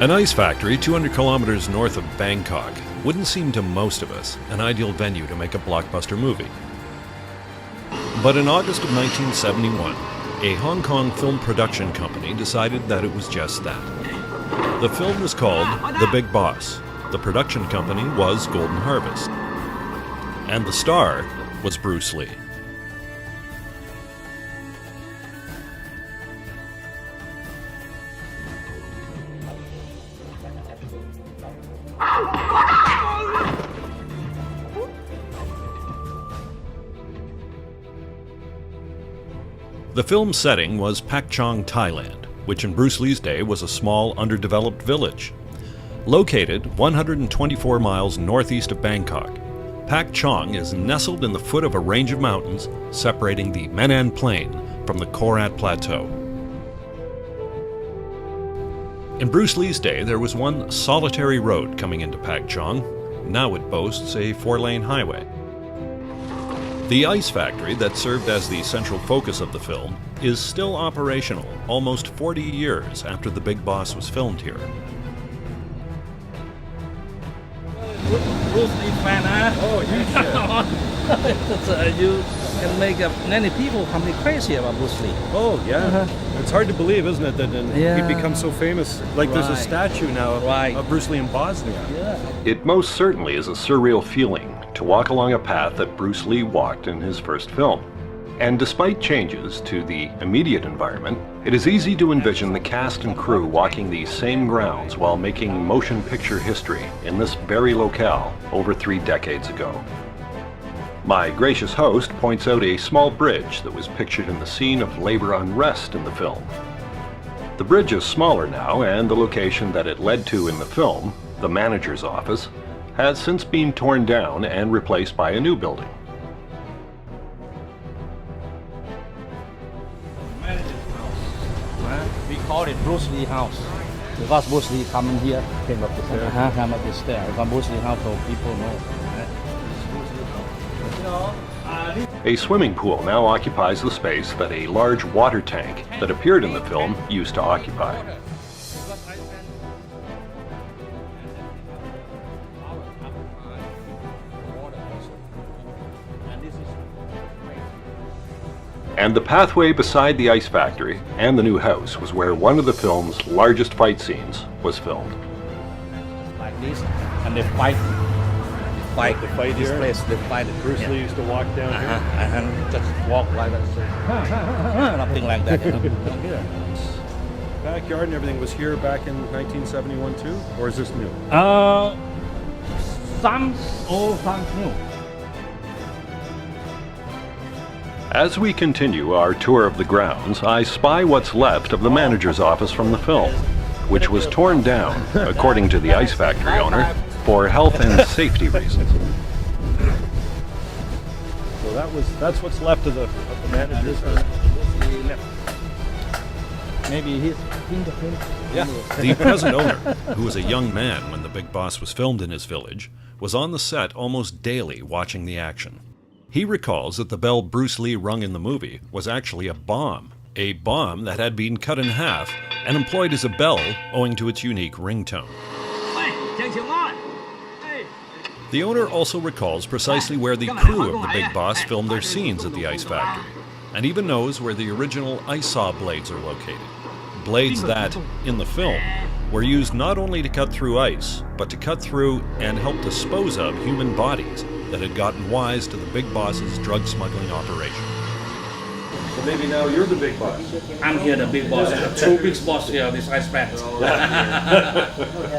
An ice factory 200 kilometers north of Bangkok wouldn't seem to most of us an ideal venue to make a blockbuster movie. But in August of 1971, a Hong Kong film production company decided that it was just that. The film was called The Big Boss. The production company was Golden Harvest. And the star was Bruce Lee. The film's setting was Pak Chong, Thailand, which in Bruce Lee's day was a small, underdeveloped village. Located 124 miles northeast of Bangkok, Pak Chong is nestled in the foot of a range of mountains separating the Menan Plain from the Korat Plateau. In Bruce Lee's day, there was one solitary road coming into Pak Chong. Now it boasts a 4-lane highway. The ice factory that served as the central focus of the film is still operational almost 40 years after The Big Boss was filmed here. Bruce Lee fan, huh? Oh, You can make many people completely crazy about Bruce Lee. Oh, yeah. It's hard to believe, isn't it, that he becomes so famous. Like there's a statue now of Bruce Lee in Bosnia. Yeah. It most certainly is a surreal feeling to walk along a path that Bruce Lee walked in his first film. And despite changes to the immediate environment, it is easy to envision the cast and crew walking these same grounds while making motion picture history in this very locale over 3 decades ago. My gracious host points out a small bridge that was pictured in the scene of labor unrest in the film. The bridge is smaller now, and the location that it led to in the film, the manager's office, has since been torn down and replaced by a new building. Manager's house. We call it Bruce Lee house because Bruce Lee coming here, came up the stairs. Come up the stairs. Because Bruce Lee house, so people know. A swimming pool now occupies the space that a large water tank that appeared in the film used to occupy. And the pathway beside the ice factory and the new house was where one of the film's largest fight scenes was filmed. Like this, and they fight. The fight this here? place, they fight. Bruce Lee used to walk down here. And just walk like that. Nothing like that. Here. Backyard and everything was here back in 1971 too? Or is this new? Some old, some new. As we continue our tour of the grounds, I spy what's left of the manager's office from the film, which was torn down, according to the ice factory owner, for health and safety reasons. So that's what's left of the manager's house. Maybe his fingerprint. Yeah. The present owner, who was a young man when The Big Boss was filmed in his village, was on the set almost daily watching the action. He recalls that the bell Bruce Lee rung in the movie was actually a bomb that had been cut in half and employed as a bell owing to its unique ringtone. The owner also recalls precisely where the crew of The Big Boss filmed their scenes at the ice factory, and even knows where the original ice saw blades are located. Blades that, in the film, were used not only to cut through ice, but to cut through and help dispose of human bodies that had gotten wise to the Big Boss's drug smuggling operation. So maybe now you're the big boss. I'm here, the big boss. Two big boss here, this ice factory.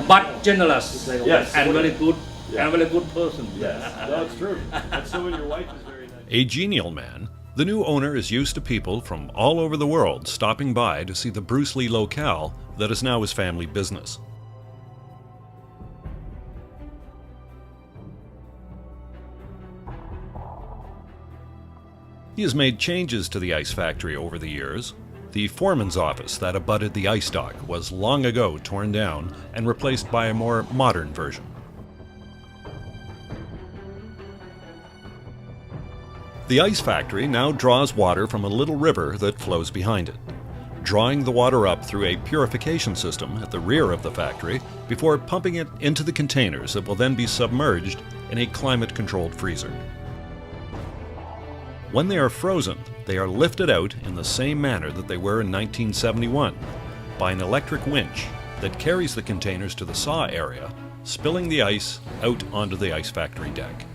But generous and very good, and very good person. Yes, that's true. And so your wife is very nice. A genial man, the new owner is used to people from all over the world stopping by to see the Bruce Lee locale that is now his family business. He has made changes to the ice factory over the years. The foreman's office that abutted the ice dock was long ago torn down and replaced by a more modern version. The ice factory now draws water from a little river that flows behind it. drawing the water up through a purification system at the rear of the factory before pumping it into the containers that will then be submerged in a climate-controlled freezer. When they are frozen, they are lifted out in the same manner that they were in 1971 by an electric winch that carries the containers to the saw area, spilling the ice out onto the ice factory deck.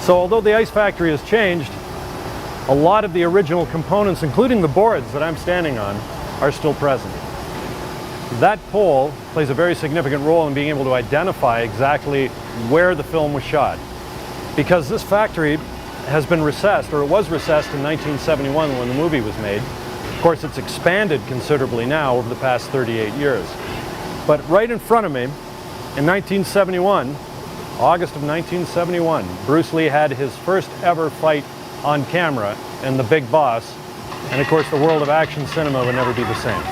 So although the ice factory has changed, a lot of the original components, including the boards that I'm standing on, are still present. That pole plays a very significant role in being able to identify exactly where the film was shot. Because this factory has been recessed, or it was recessed in 1971 when the movie was made. Of course, it's expanded considerably now over the past 38 years. But right in front of me, in 1971, August of 1971, Bruce Lee had his first ever fight on camera in The Big Boss, and of course the world of action cinema would never be the same.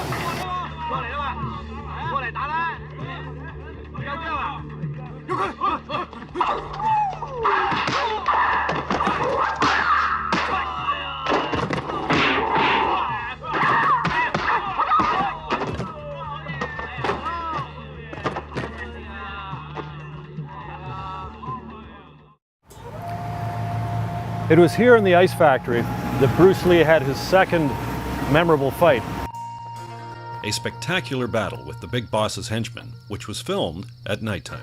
It was here in the ice factory that Bruce Lee had his second memorable fight. A spectacular battle with the Big Boss's henchmen, which was filmed at nighttime.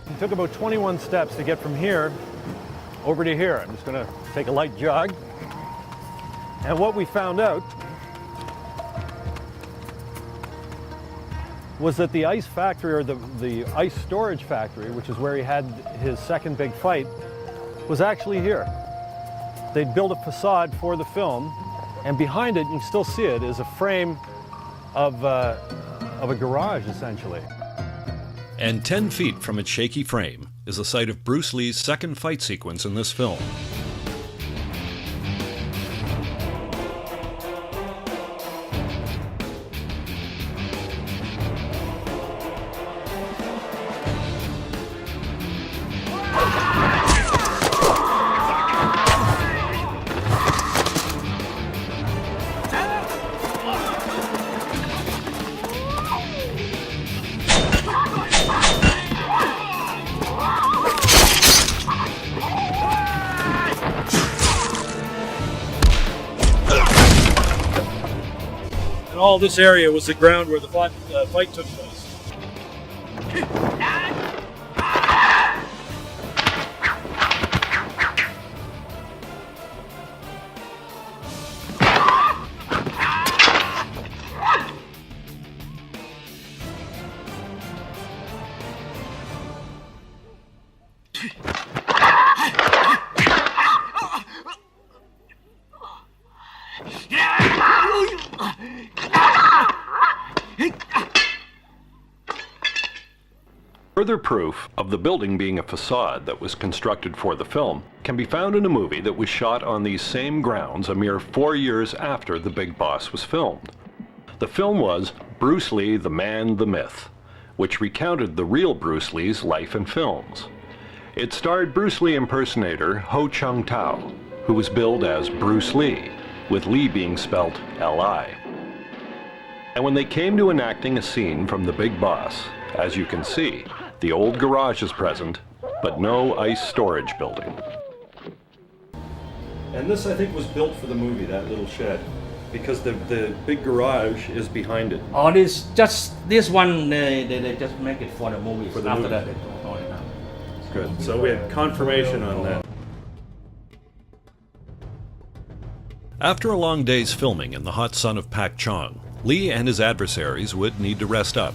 It took about 21 steps to get from here over to here. I'm just going to take a light jog. And what we found out was that the ice factory, or the ice storage factory, which is where he had his second big fight, was actually here. They'd built a facade for the film, and behind it, you can still see it, is a frame of a garage, essentially. And 10 feet from its shaky frame is the site of Bruce Lee's second fight sequence in this film. And all this area was the ground where the fight took place. Further proof of the building being a facade that was constructed for the film can be found in a movie that was shot on these same grounds a mere 4 years after The Big Boss was filmed. The film was Bruce Lee, the Man, the Myth, which recounted the real Bruce Lee's life and films. It starred Bruce Lee impersonator Ho Chung Tao, who was billed as Bruce Lee, with Lee being spelt L-I. And when they came to enacting a scene from The Big Boss, as you can see, the old garage is present, but no ice storage building. And this, I think, was built for the movie, that little shed, because the big garage is behind it. Oh, this one, they just make it for the movie. For the After movie. that, they tore it down. Good. So we had confirmation on that. After a long day's filming in the hot sun of Pak Chong, Lee and his adversaries would need to rest up.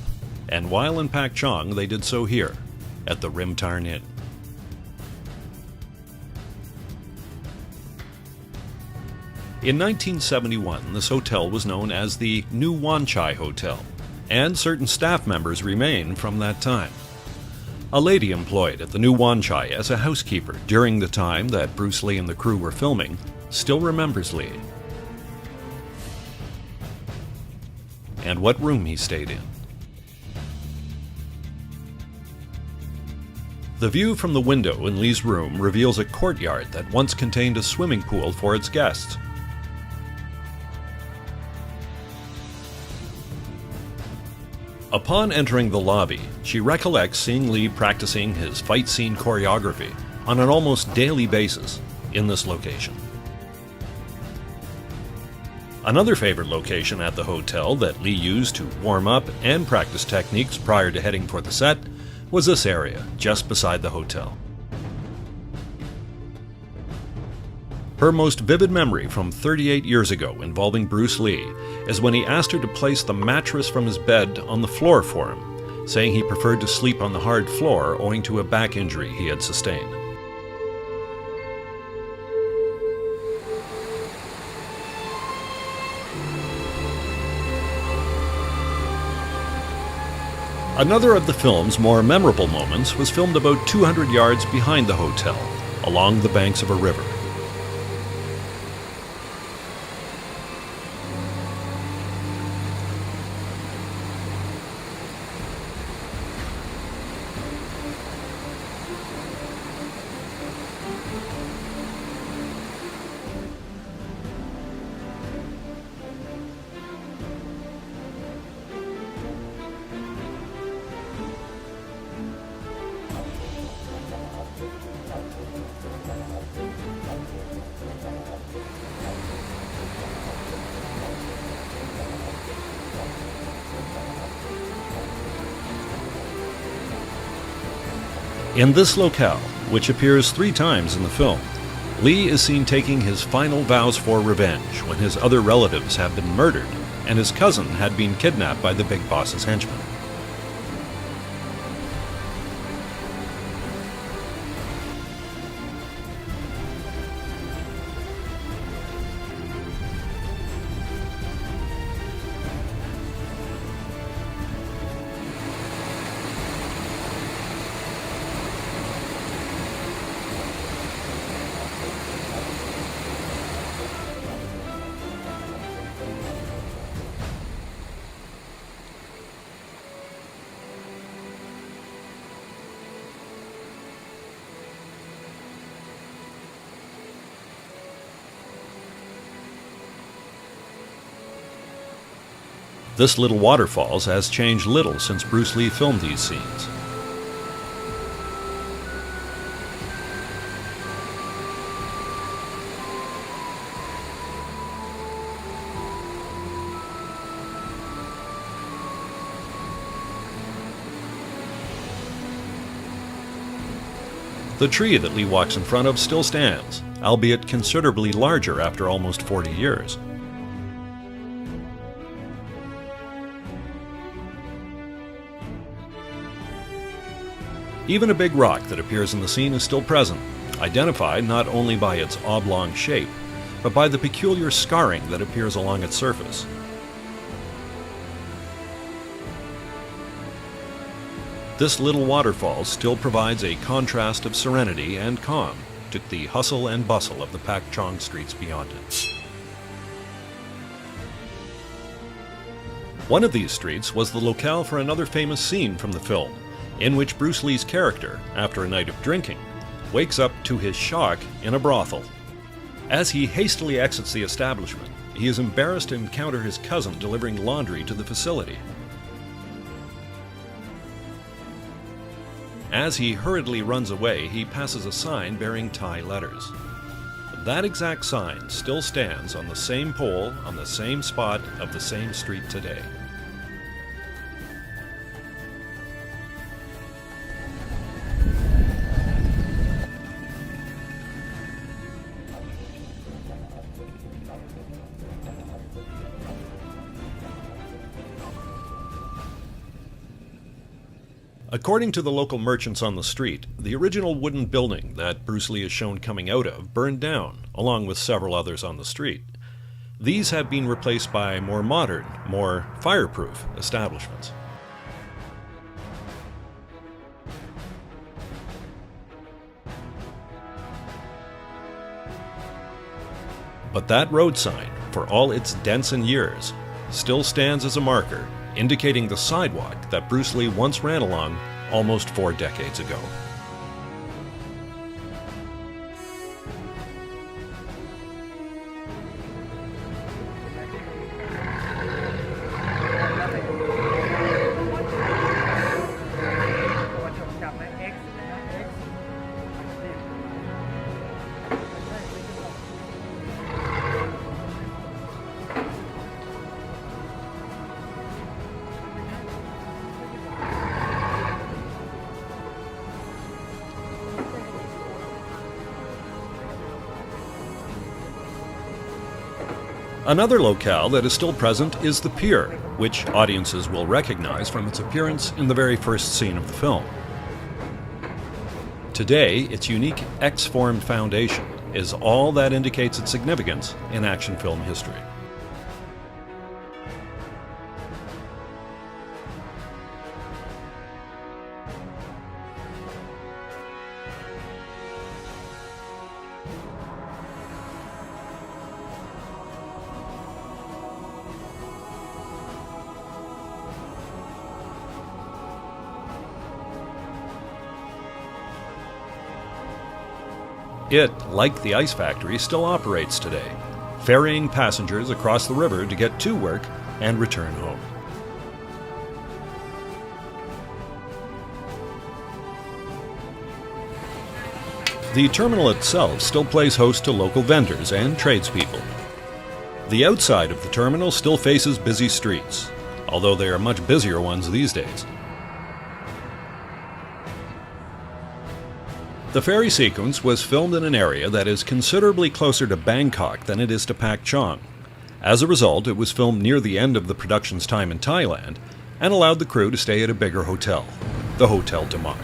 And while in Pak Chong, they did so here, at the Rim Tarn Inn. In 1971, this hotel was known as the New Wan Chai Hotel, and certain staff members remain from that time. A lady employed at the New Wan Chai as a housekeeper during the time that Bruce Lee and the crew were filming still remembers Lee and what room he stayed in. The view from the window in Lee's room reveals a courtyard that once contained a swimming pool for its guests. Upon entering the lobby, she recollects seeing Lee practicing his fight scene choreography on an almost daily basis in this location. Another favorite location at the hotel that Lee used to warm up and practice techniques prior to heading for the set was this area just beside the hotel. Her most vivid memory from 38 years ago involving Bruce Lee is when he asked her to place the mattress from his bed on the floor for him, saying he preferred to sleep on the hard floor owing to a back injury he had sustained. Another of the film's more memorable moments was filmed about 200 yards behind the hotel, along the banks of a river. In this locale, which appears 3 times in the film, Lee is seen taking his final vows for revenge when his other relatives have been murdered and his cousin had been kidnapped by the big boss's henchmen. This little waterfalls has changed little since Bruce Lee filmed these scenes. The tree that Lee walks in front of still stands, albeit considerably larger after almost 40 years. Even a big rock that appears in the scene is still present, identified not only by its oblong shape, but by the peculiar scarring that appears along its surface. This little waterfall still provides a contrast of serenity and calm to the hustle and bustle of the Pak Chong streets beyond it. One of these streets was the locale for another famous scene from the film, in which Bruce Lee's character, after a night of drinking, wakes up to his shock in a brothel. As he hastily exits the establishment, he is embarrassed to encounter his cousin delivering laundry to the facility. As he hurriedly runs away, he passes a sign bearing Thai letters. That exact sign still stands on the same pole, on the same spot of the same street today. According to the local merchants on the street, the original wooden building that Bruce Lee is shown coming out of burned down, along with several others on the street. These have been replaced by more modern, more fireproof establishments. But that road sign, for all its dents and years, still stands as a marker indicating the sidewalk that Bruce Lee once ran along almost 4 decades ago. Another locale that is still present is the pier, which audiences will recognize from its appearance in the very first scene of the film. Today, its unique X-formed foundation is all that indicates its significance in action film history. It, like the ice factory, still operates today, ferrying passengers across the river to get to work and return home. The terminal itself still plays host to local vendors and tradespeople. The outside of the terminal still faces busy streets, although they are much busier ones these days. The ferry sequence was filmed in an area that is considerably closer to Bangkok than it is to Pak Chong. As a result, it was filmed near the end of the production's time in Thailand and allowed the crew to stay at a bigger hotel, the Hotel Damak.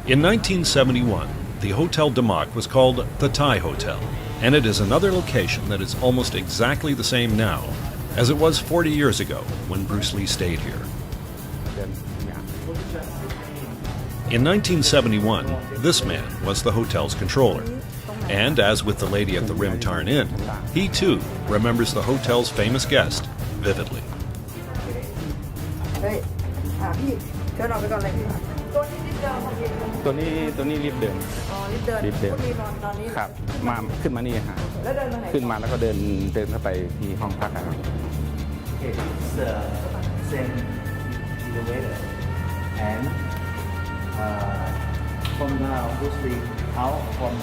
In 1971, the Hotel Damak was called the Thai Hotel, and it is another location that is almost exactly the same now as it was 40 years ago when Bruce Lee stayed here. In 1971, this man was the hotel's controller, and as with the lady at the Rim Tarn Inn, he too remembers the hotel's famous guest vividly. ตัวนี้รีบเดิน รีบเดินครับมาขึ้นมานี่ฮะขึ้นมาแล้วก็เดินเข้าไปที่ห้องพักครับ same elevator and from now Bruce Lee out from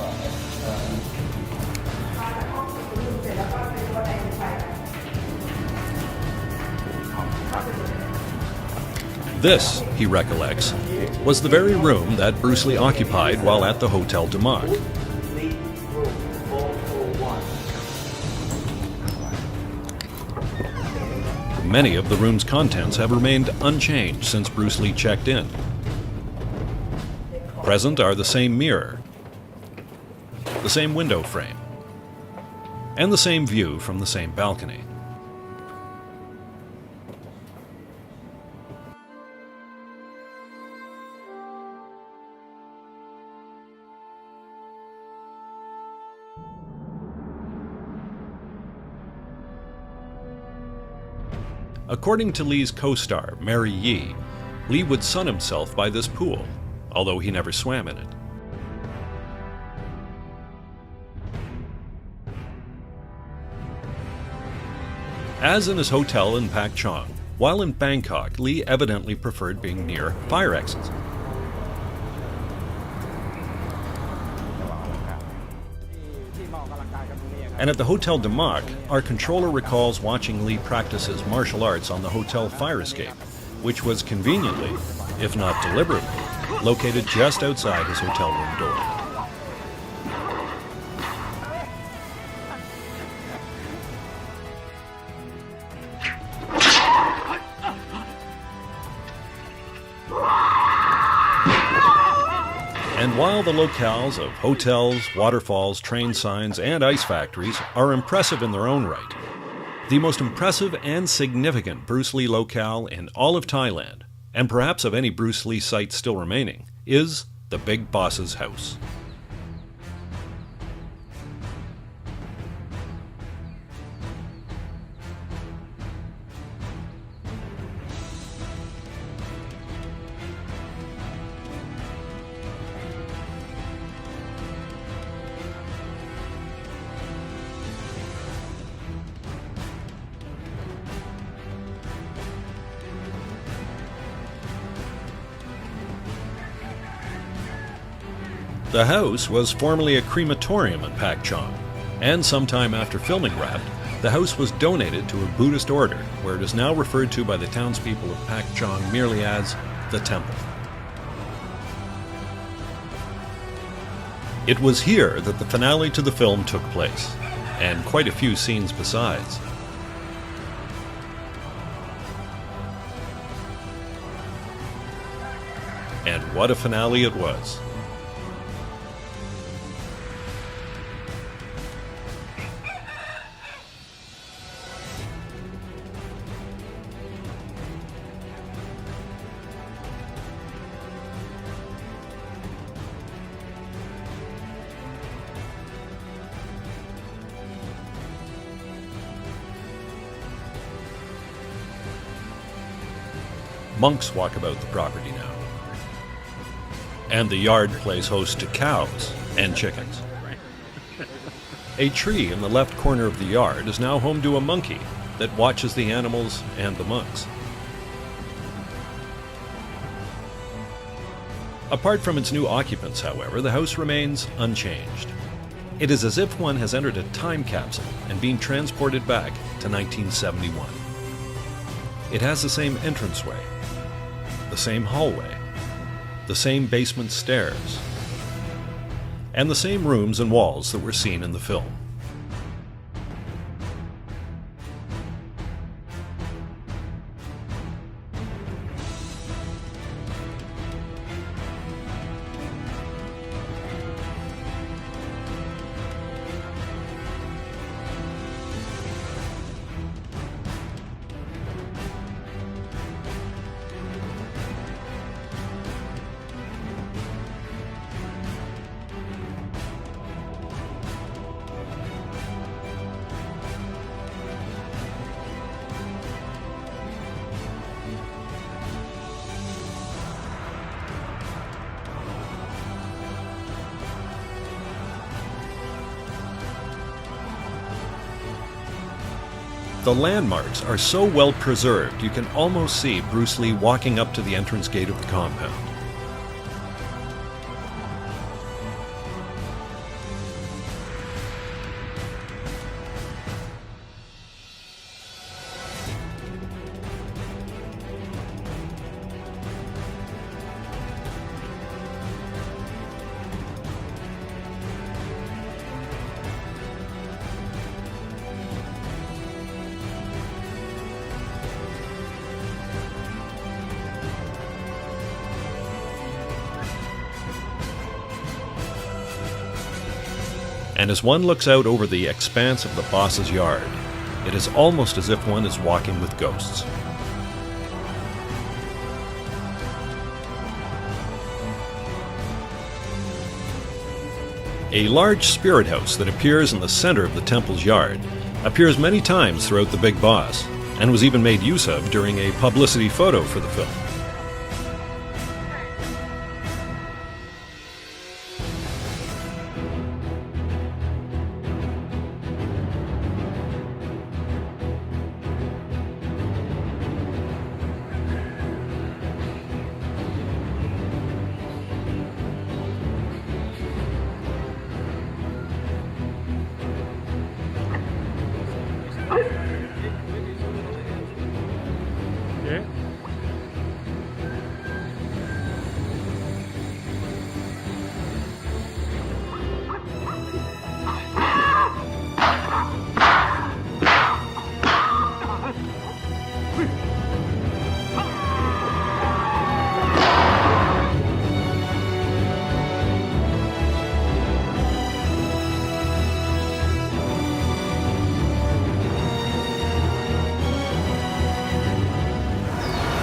This, he recollects, was the very room that Bruce Lee occupied while at the Hotel Damak. Many of the room's contents have remained unchanged since Bruce Lee checked in. Present are the same mirror, the same window frame, and the same view from the same balcony. According to Lee's co-star, Mary Yee, Lee would sun himself by this pool, although he never swam in it. As in his hotel in Pak Chong, while in Bangkok, Lee evidently preferred being near fire exits. And at the Hotel Damak, our controller recalls watching Lee practice his martial arts on the hotel fire escape, which was conveniently, if not deliberately, located just outside his hotel room door. And while the locales of hotels, waterfalls, train signs, and ice factories are impressive in their own right, the most impressive and significant Bruce Lee locale in all of Thailand, and perhaps of any Bruce Lee site still remaining, is the Big Boss's house. The house was formerly a crematorium in Pak Chong, and sometime after filming wrapped, the house was donated to a Buddhist order, where it is now referred to by the townspeople of Pak Chong merely as the temple. It was here that the finale to the film took place, and quite a few scenes besides. And what a finale it was. Monks walk about the property now. And the yard plays host to cows and chickens. A tree in the left corner of the yard is now home to a monkey that watches the animals and the monks. Apart from its new occupants, however, the house remains unchanged. It is as if one has entered a time capsule and been transported back to 1971. It has the same entranceway, the same hallway, the same basement stairs, and the same rooms and walls that were seen in the film. The landmarks are so well preserved you can almost see Bruce Lee walking up to the entrance gate of the compound. And as one looks out over the expanse of the boss's yard, it is almost as if one is walking with ghosts. A large spirit house that appears in the center of the temple's yard appears many times throughout The Big Boss, and was even made use of during a publicity photo for the film.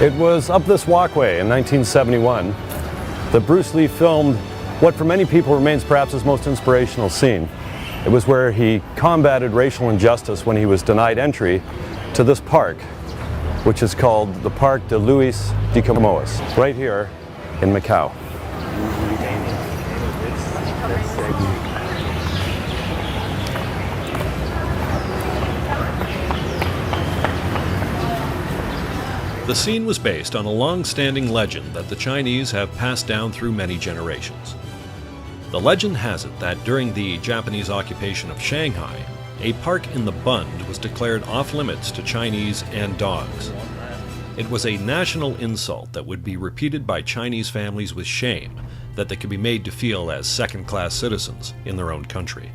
It was up this walkway in 1971 that Bruce Lee filmed what for many people remains perhaps his most inspirational scene. It was where he combated racial injustice when he was denied entry to this park, which is called the Parc de Louis de Camoes, right here in Macau. The scene was based on a long-standing legend that the Chinese have passed down through many generations. The legend has it that during the Japanese occupation of Shanghai, a park in the Bund was declared off-limits to Chinese and dogs. It was a national insult that would be repeated by Chinese families with shame that they could be made to feel as second-class citizens in their own country.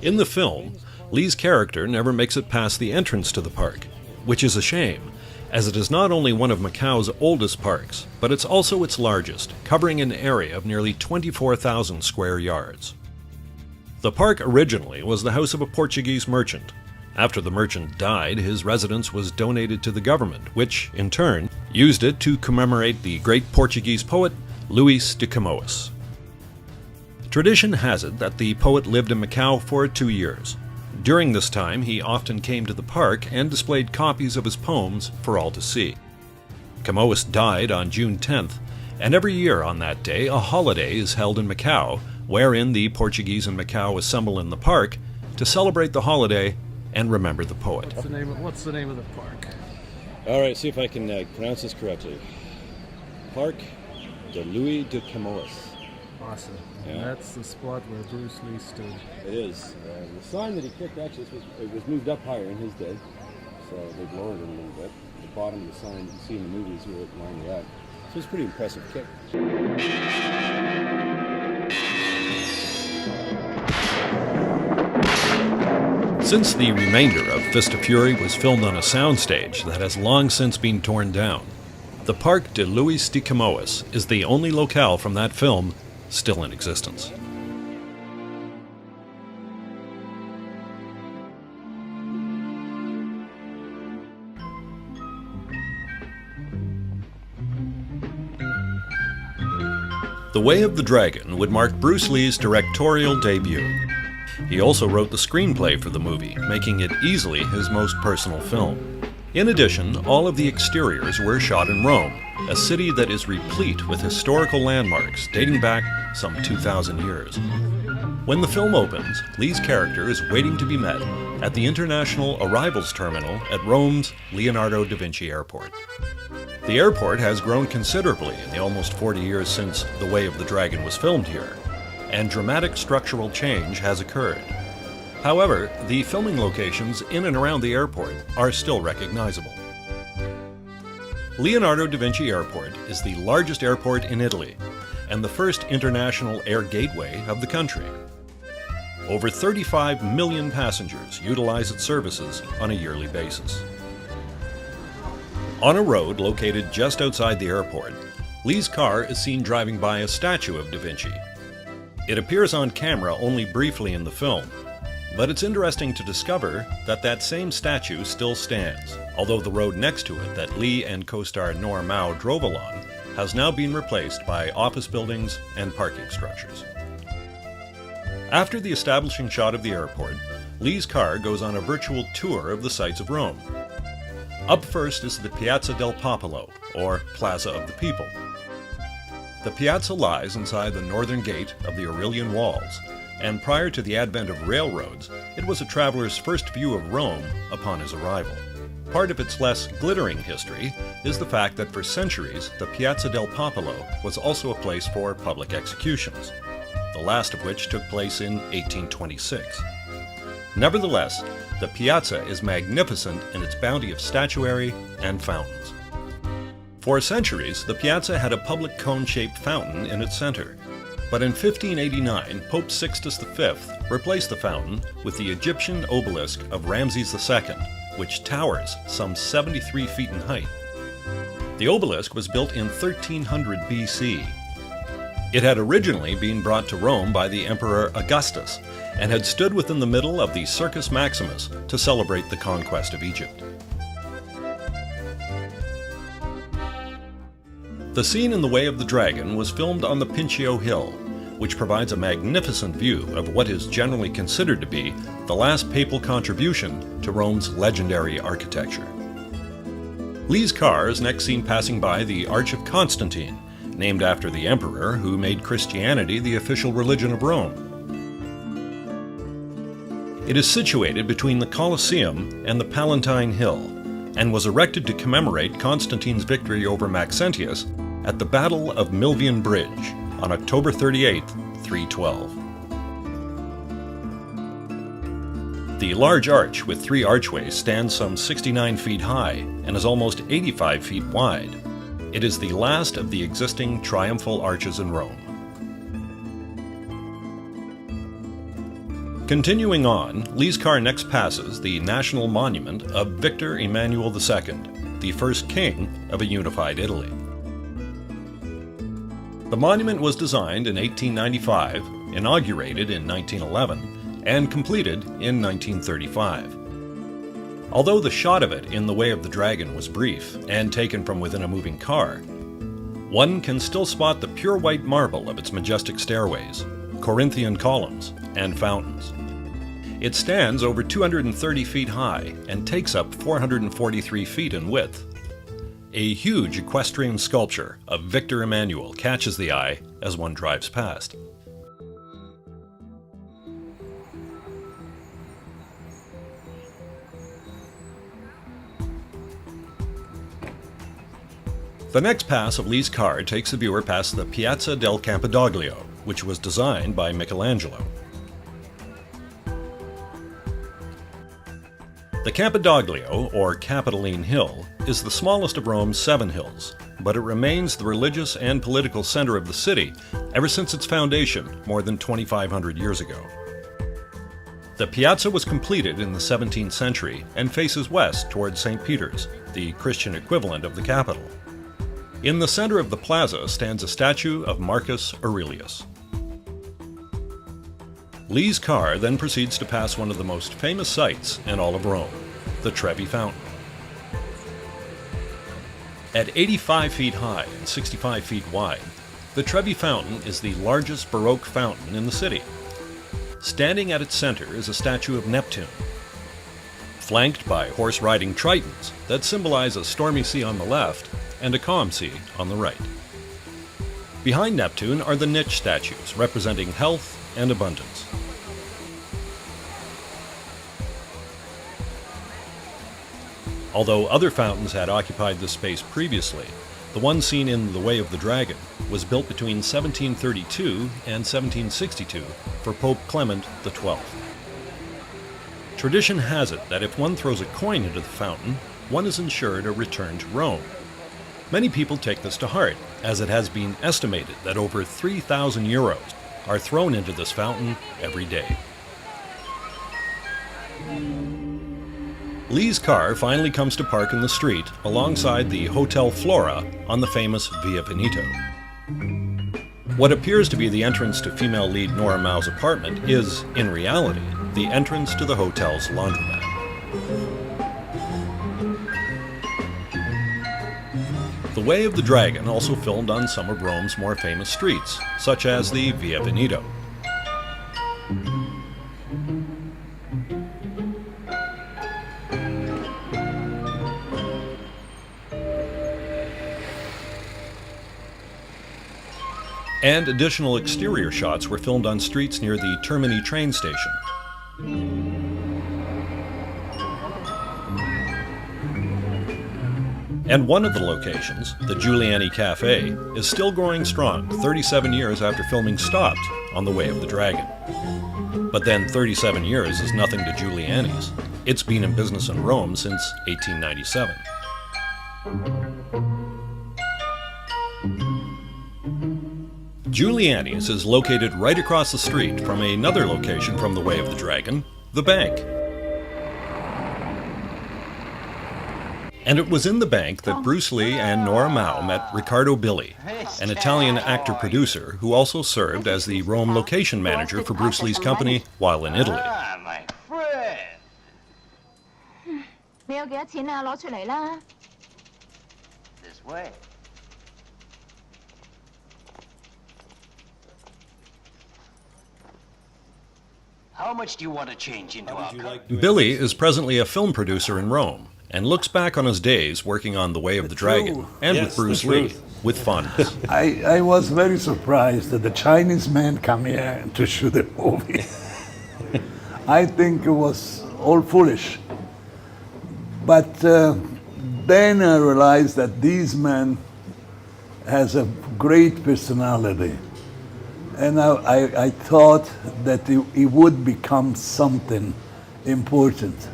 In the film, Lee's character never makes it past the entrance to the park, which is a shame, as it is not only one of Macau's oldest parks, but it's also its largest, covering an area of nearly 24,000 square yards. The park originally was the house of a Portuguese merchant. After the merchant died, his residence was donated to the government, which, in turn, used it to commemorate the great Portuguese poet Luís de Camões. Tradition has it that the poet lived in Macau for 2 years. During this time, he often came to the park and displayed copies of his poems for all to see. Camões died on June 10th, and every year on that day a holiday is held in Macau, wherein the Portuguese in Macau assemble in the park to celebrate the holiday and remember the poet. What's the name of the park? All right, see if I can pronounce this correctly. Parc de Louis de Camões. Awesome. Yeah. And that's the spot where Bruce Lee stood. It is. The sign that he kicked, actually, it was moved up higher in his day, so they've lowered it a little bit. The bottom of the sign you see in the movies where it lined that. So it's a pretty impressive kick. Since the remainder of Fist of Fury was filmed on a soundstage that has long since been torn down, the Parc de Louis de Camões is the only locale from that film still in existence. The Way of the Dragon would mark Bruce Lee's directorial debut. He also wrote the screenplay for the movie, making it easily his most personal film. In addition, all of the exteriors were shot in Rome, a city that is replete with historical landmarks dating back some 2,000 years. When the film opens, Lee's character is waiting to be met at the International Arrivals Terminal at Rome's Leonardo da Vinci Airport. The airport has grown considerably in the almost 40 years since The Way of the Dragon was filmed here, and dramatic structural change has occurred. However, the filming locations in and around the airport are still recognizable. Leonardo da Vinci Airport is the largest airport in Italy and the first international air gateway of the country. Over 35 million passengers utilize its services on a yearly basis. On a road located just outside the airport, Lee's car is seen driving by a statue of Da Vinci. It appears on camera only briefly in the film, but it's interesting to discover that that same statue still stands, although the road next to it that Lee and co-star Nora Mao drove along has now been replaced by office buildings and parking structures. After the establishing shot of the airport, Lee's car goes on a virtual tour of the sights of Rome. Up first is the Piazza del Popolo, or Plaza of the People. The piazza lies inside the northern gate of the Aurelian Walls, and prior to the advent of railroads, it was a traveler's first view of Rome upon his arrival. Part of its less glittering history is the fact that for centuries, the Piazza del Popolo was also a place for public executions, the last of which took place in 1826. Nevertheless, the piazza is magnificent in its bounty of statuary and fountains. For centuries, the piazza had a public cone-shaped fountain in its center. But in 1589, Pope Sixtus V replaced the fountain with the Egyptian obelisk of Ramses II, which towers some 73 feet in height. The obelisk was built in 1300 BC. It had originally been brought to Rome by the Emperor Augustus and had stood within the middle of the Circus Maximus to celebrate the conquest of Egypt. The scene in The Way of the Dragon was filmed on the Pincio Hill, which provides a magnificent view of what is generally considered to be the last papal contribution to Rome's legendary architecture. Lee's car is next seen passing by the Arch of Constantine, named after the emperor who made Christianity the official religion of Rome. It is situated between the Colosseum and the Palatine Hill, and was erected to commemorate Constantine's victory over Maxentius at the Battle of Milvian Bridge on October 38, 312. The large arch with 3 archways stands some 69 feet high and is almost 85 feet wide. It is the last of the existing triumphal arches in Rome. Continuing on, Lee's car next passes the national monument of Victor Emmanuel II, the first king of a unified Italy. The monument was designed in 1895, inaugurated in 1911, and completed in 1935. Although the shot of it in The Way of the Dragon was brief and taken from within a moving car, one can still spot the pure white marble of its majestic stairways, Corinthian columns, and fountains. It stands over 230 feet high and takes up 443 feet in width. A huge equestrian sculpture of Victor Emmanuel catches the eye as one drives past. The next pass of Lee's car takes the viewer past the Piazza del Campidoglio, which was designed by Michelangelo. The Campidoglio, or Capitoline Hill, is the smallest of Rome's 7 hills, but it remains the religious and political center of the city ever since its foundation more than 2,500 years ago. The piazza was completed in the 17th century and faces west towards St. Peter's, the Christian equivalent of the Capitol. In the center of the plaza stands a statue of Marcus Aurelius. Lee's car then proceeds to pass one of the most famous sights in all of Rome, the Trevi Fountain. At 85 feet high and 65 feet wide, the Trevi Fountain is the largest Baroque fountain in the city. Standing at its center is a statue of Neptune, flanked by horse-riding tritons that symbolize a stormy sea on the left and a calm sea on the right. Behind Neptune are the niche statues representing health and abundance. Although other fountains had occupied this space previously, the one seen in The Way of the Dragon was built between 1732 and 1762 for Pope Clement XII. Tradition has it that if one throws a coin into the fountain, one is ensured a return to Rome. Many people take this to heart, as it has been estimated that over 3,000 euros are thrown into this fountain every day. Lee's car finally comes to park in the street alongside the Hotel Flora on the famous Via Veneto. What appears to be the entrance to female lead Nora Mao's apartment is, in reality, the entrance to the hotel's laundromat. The Way of the Dragon also filmed on some of Rome's more famous streets, such as the Via Veneto. And additional exterior shots were filmed on streets near the Termini train station. And one of the locations, the Giuliani Cafe, is still growing strong 37 years after filming stopped on The Way of the Dragon. But then 37 years is nothing to Giuliani's. It's been in business in Rome since 1897. Giuliani's is located right across the street from another location from the Way of the Dragon, the bank. And it was in the bank that Bruce Lee and Nora Mao met Riccardo Billi, an Italian actor-producer who also served as the Rome location manager for Bruce Lee's company while in Italy. Ah, my friend. 你有幾多錢啊？攞出嚟啦！ This way. How much do you want to change into our company? Billi is presently a film producer in Rome and looks back on his days working on The Way of the Dragon and with Bruce Lee with fondness. I was very surprised that the Chinese men come here to shoot a movie. I think it was all foolish. But then I realized that these men has a great personality. And I thought that he would become something important.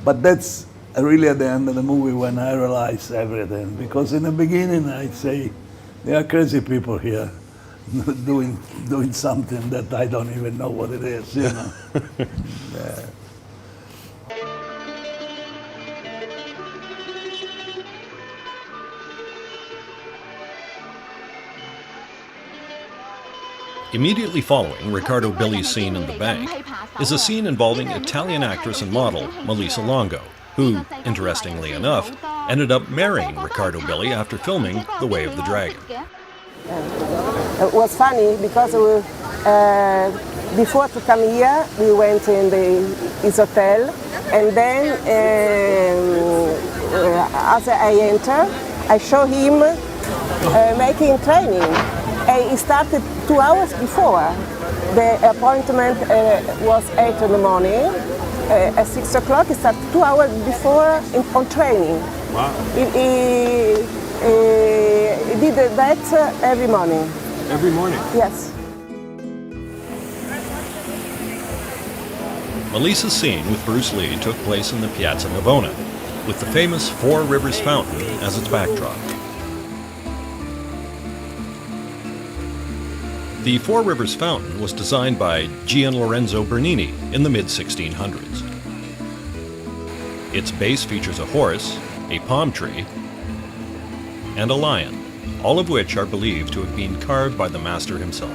But that's really at the end of the movie when I realized everything. Because in the beginning I'd say, there are crazy people here doing something that I don't even know what it is, you know. Yeah. Immediately following Riccardo Billi's scene in the bank is a scene involving Italian actress and model Melissa Longo, who, interestingly enough, ended up marrying Riccardo Billi after filming The Way of the Dragon. It was funny because before to come here, we went in his hotel, and then as I enter, I show him making training. He started 2 hours before. The appointment was 8 in the morning. At 6 o'clock, he started 2 hours before on training. Wow. He did that every morning. Every morning? Yes. Melissa's scene with Bruce Lee took place in the Piazza Navona, with the famous Four Rivers Fountain as its backdrop. The Four Rivers Fountain was designed by Gian Lorenzo Bernini in the mid-1600s. Its base features a horse, a palm tree, and a lion, all of which are believed to have been carved by the master himself.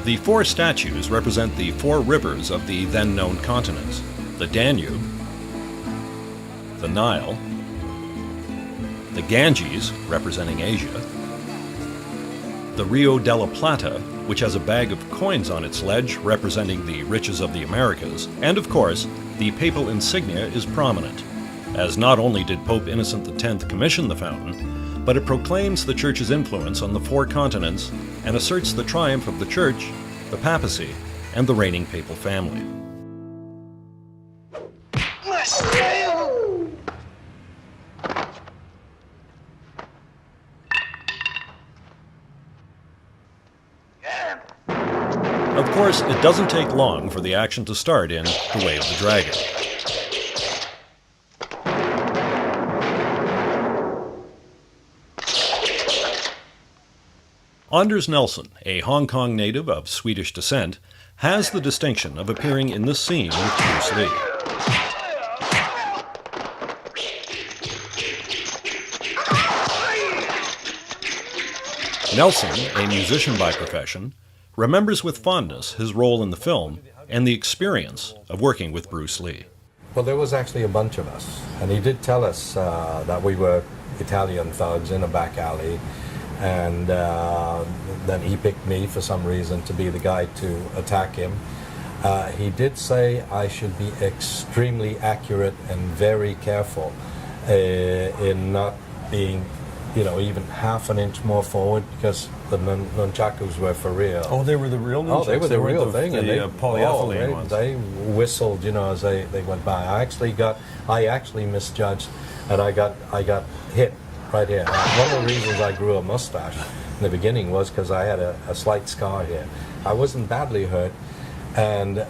The four statues represent the four rivers of the then-known continents: the Danube, the Nile, the Ganges, representing Asia, the Rio de la Plata, which has a bag of coins on its ledge representing the riches of the Americas, and of course, the papal insignia is prominent, as not only did Pope Innocent X commission the fountain, but it proclaims the Church's influence on the four continents and asserts the triumph of the Church, the papacy, and the reigning papal family. Of course, it doesn't take long for the action to start in The Way of the Dragon. Anders Nelson, a Hong Kong native of Swedish descent, has the distinction of appearing in this scene with Bruce Lee. Nelson, a musician by profession, remembers with fondness his role in the film and the experience of working with Bruce Lee. Well, there was actually a bunch of us, and he did tell us that we were Italian thugs in a back alley, and then he picked me for some reason to be the guy to attack him. He did say I should be extremely accurate and very careful in not being, even half an inch more forward, because the nunchakus were for real. Oh, they were the real nunchakus? Oh, they were the real thing. The polyethylene ones. They whistled, as they went by. I actually misjudged, and I got hit right here. One of the reasons I grew a mustache in the beginning was because I had a slight scar here. I wasn't badly hurt, and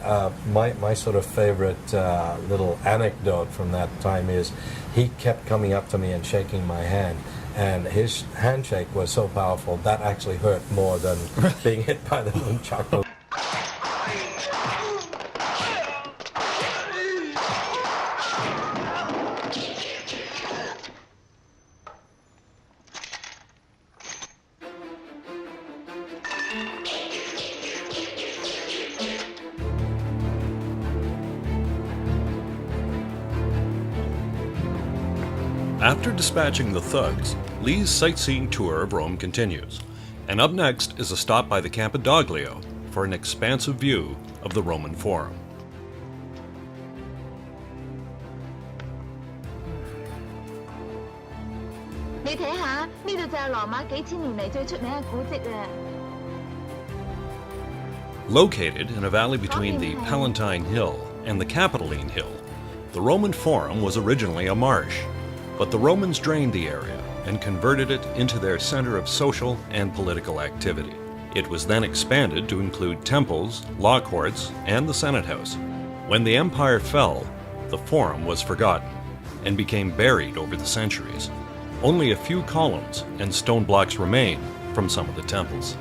my sort of favorite little anecdote from that time is he kept coming up to me and shaking my hand, And his handshake was so powerful that actually hurt more than being hit by the nunchaku. After dispatching the thugs, Lee's sightseeing tour of Rome continues, and up next is a stop by the Campidoglio for an expansive view of the Roman Forum. 你睇下，呢度就係羅馬幾千年嚟最出名嘅古蹟啊！ Located in a valley between the Palatine Hill and the Capitoline Hill, the Roman Forum was originally a marsh, but the Romans drained the area and converted it into their center of social and political activity. It was then expanded to include temples, law courts, and the Senate House. When the empire fell, the Forum was forgotten and became buried over the centuries. Only a few columns and stone blocks remain from some of the temples.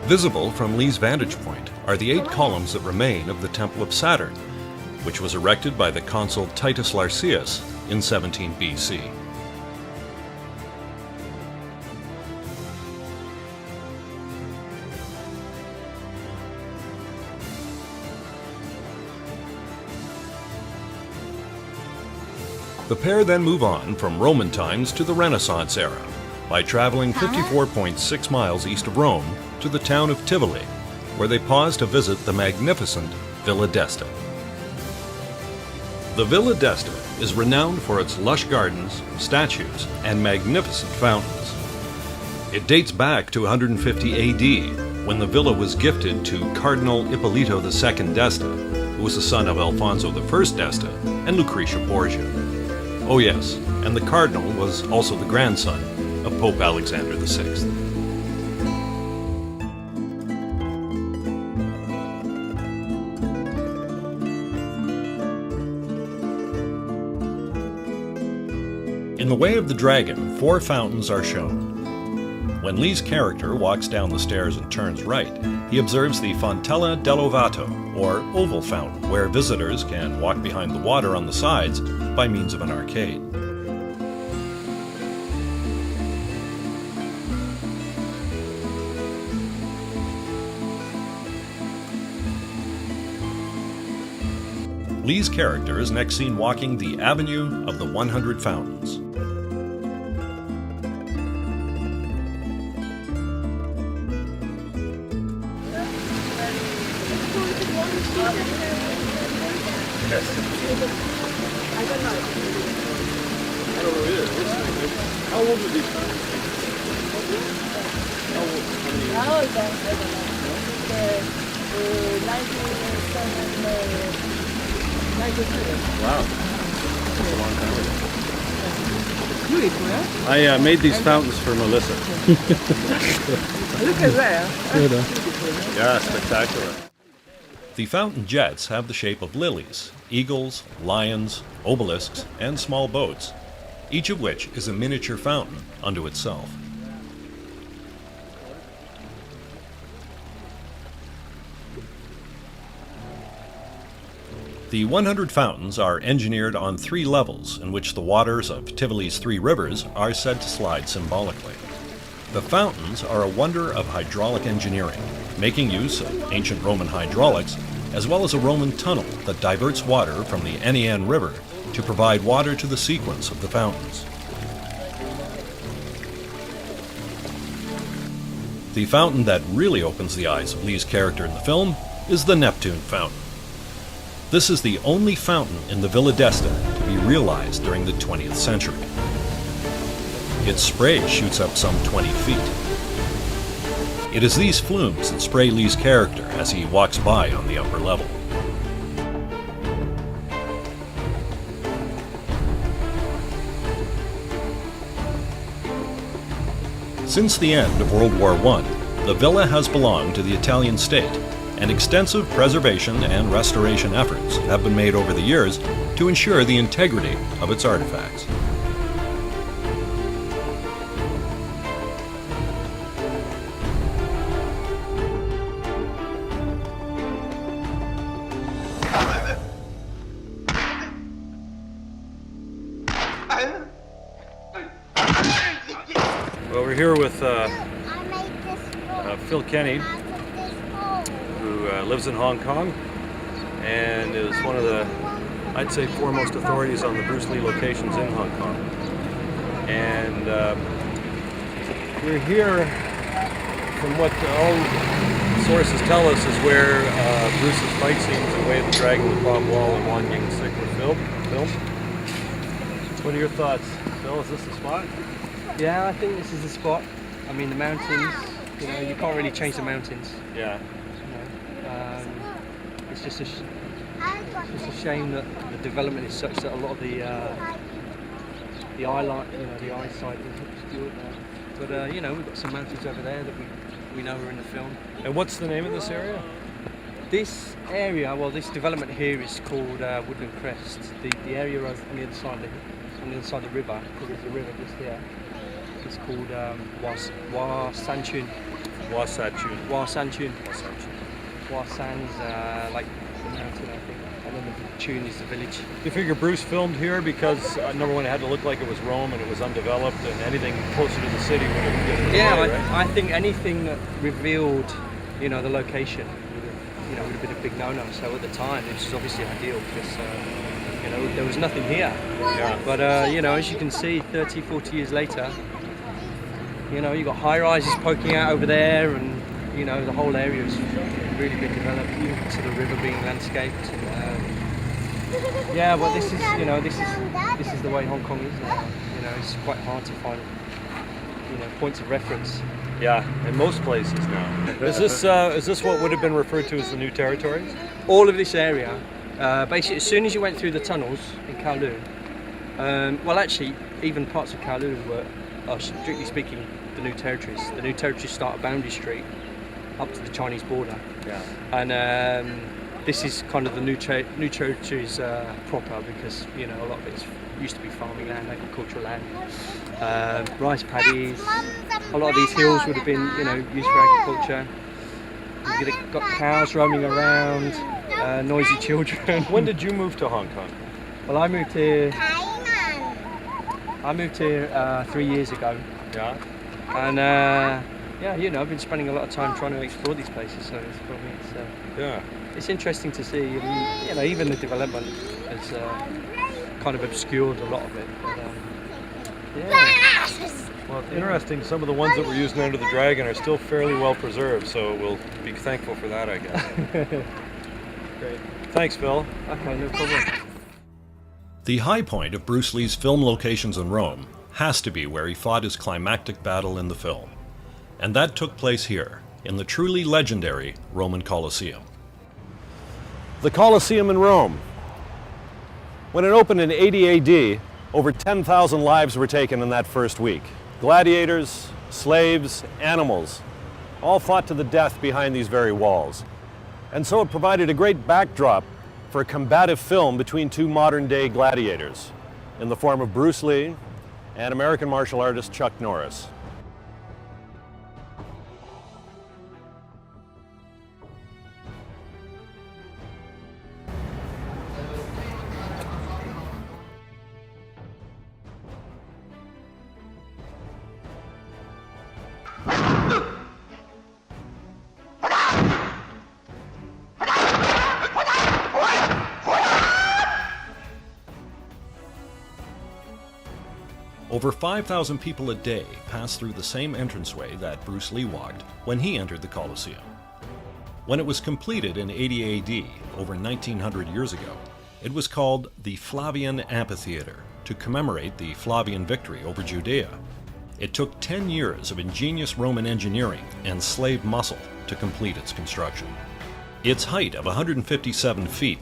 Visible from Lee's vantage point are the 8 columns that remain of the Temple of Saturn, which was erected by the consul Titus Larcius in 17 BC. The pair then move on from Roman times to the Renaissance era by traveling 54.6 miles east of Rome to the town of Tivoli, where they pause to visit the magnificent Villa d'Este. The Villa d'Este is renowned for its lush gardens, statues, and magnificent fountains. It dates back to 150 AD, when the villa was gifted to Cardinal Ippolito II d'Este, who was the son of Alfonso I d'Este and Lucretia Borgia. Oh yes, and the cardinal was also the grandson of Pope Alexander VI. In the Way of the Dragon, 4 fountains are shown. When Lee's character walks down the stairs and turns right, he observes the Fontella dell'Ovato, or oval fountain, where visitors can walk behind the water on the sides by means of an arcade. Lee's character is next seen walking the Avenue of the 100 Fountains. Wow. That's a long time ago. I made these fountains for Melissa. Look at that. Yeah, spectacular. The fountain jets have the shape of lilies, eagles, lions, obelisks, and small boats, each of which is a miniature fountain unto itself. The 100 fountains are engineered on 3 levels in which the waters of Tivoli's 3 rivers are said to slide symbolically. The fountains are a wonder of hydraulic engineering, making use of ancient Roman hydraulics, as well as a Roman tunnel that diverts water from the Aniene River to provide water to the sequence of the fountains. The fountain that really opens the eyes of Lee's character in the film is the Neptune Fountain. This is the only fountain in the Villa d'Este to be realized during the 20th century. Its spray shoots up some 20 feet. It is these flumes that spray Lee's character as he walks by on the upper level. Since the end of World War I, the villa has belonged to the Italian state and extensive preservation and restoration efforts have been made over the years to ensure the integrity of its artifacts. Well, we're here with Phil Kenny, who lives in Hong Kong and is one of the, I'd say, foremost authorities on the Bruce Lee locations in Hong Kong. And we're here, from what all sources tell us, is where Bruce's fight scenes in Way of the Dragon with Bob Wall and Wan Ying-sik were filmed. What are your thoughts, Phil? Is this the spot? Yeah, I think this is the spot. I mean, the mountains, you know, you can't really change the mountains. Yeah. You know, it's just a shame that the development is such that a lot of the eyesight is obscured now. But you know, we've got some mountains over there that we know are in the film. And what's the name of this area? This area, well, this development here is called Woodland Crest. The area over on the other side of the river, because there's a river just here. It's called Wa San Chun. Wa San Chun. Wa San Chun. Wa San's like the mountain, I think, and then the Chun is the village. Do you figure Bruce filmed here because number one, it had to look like it was Rome and it was undeveloped, and anything closer to the city would have given it away, right? I think anything that revealed, you know, the location would have been a big no-no. So at the time, it was obviously ideal because you know, there was nothing here. Yeah. But you know, as you can see, 30, 40 years later, you know, you've got high-rises poking out over there, and you know, the whole area has really been developed. You can the river being landscaped. And, yeah, well, this is, you know, this is the way Hong Kong is now. You know, it's quite hard to find, you know, points of reference. Yeah, in most places now. Is this what would have been referred to as the new territories? All of this area, basically, as soon as you went through the tunnels in Kowloon, well, actually, even parts of Kowloon are strictly speaking, the new territories. The new territories start at Boundary Street up to the Chinese border. Yeah. And this is kind of the new territories proper, because you know, a lot of it used to be farming land, agricultural land, rice paddies. A lot of these hills would have been, you know, used for agriculture. You've got cows roaming around, noisy children. When did you move to Hong Kong? Well, I moved here 3 years ago. Yeah. And yeah, you know, I've been spending a lot of time trying to explore these places. So it's for me, yeah, it's interesting to see. And, you know, even the development has kind of obscured a lot of it. But, yeah. Well, it's interesting. Some of the ones that were used under the Dragon are still fairly well preserved, so we'll be thankful for that, I guess. Great. Thanks, Phil. Okay, no problem. The high point of Bruce Lee's film locations in Rome has to be where he fought his climactic battle in the film. And that took place here, in the truly legendary Roman Colosseum. The Colosseum in Rome. When it opened in 80 AD, over 10,000 lives were taken in that first week. Gladiators, slaves, animals, all fought to the death behind these very walls. And so it provided a great backdrop for a combative film between two modern-day gladiators, in the form of Bruce Lee and American martial artist Chuck Norris. Over 5,000 people a day pass through the same entranceway that Bruce Lee walked when he entered the Colosseum. When it was completed in 80 AD, over 1900 years ago, it was called the Flavian Amphitheater to commemorate the Flavian victory over Judea. It took 10 years of ingenious Roman engineering and slave muscle to complete its construction. Its height of 157 feet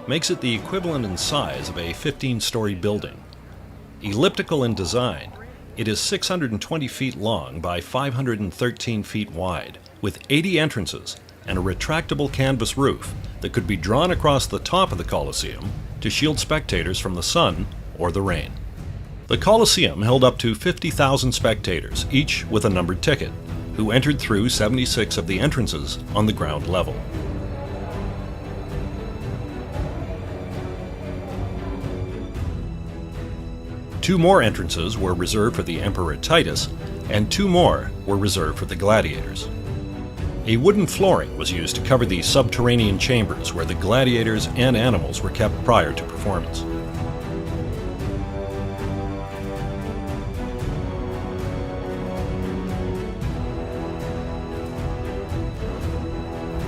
makes it the equivalent in size of a 15-story building. Elliptical in design, it is 620 feet long by 513 feet wide, with 80 entrances and a retractable canvas roof that could be drawn across the top of the Colosseum to shield spectators from the sun or the rain. The Colosseum held up to 50,000 spectators, each with a numbered ticket, who entered through 76 of the entrances on the ground level. Two more entrances were reserved for the Emperor Titus, and two more were reserved for the gladiators. A wooden flooring was used to cover the subterranean chambers where the gladiators and animals were kept prior to performance.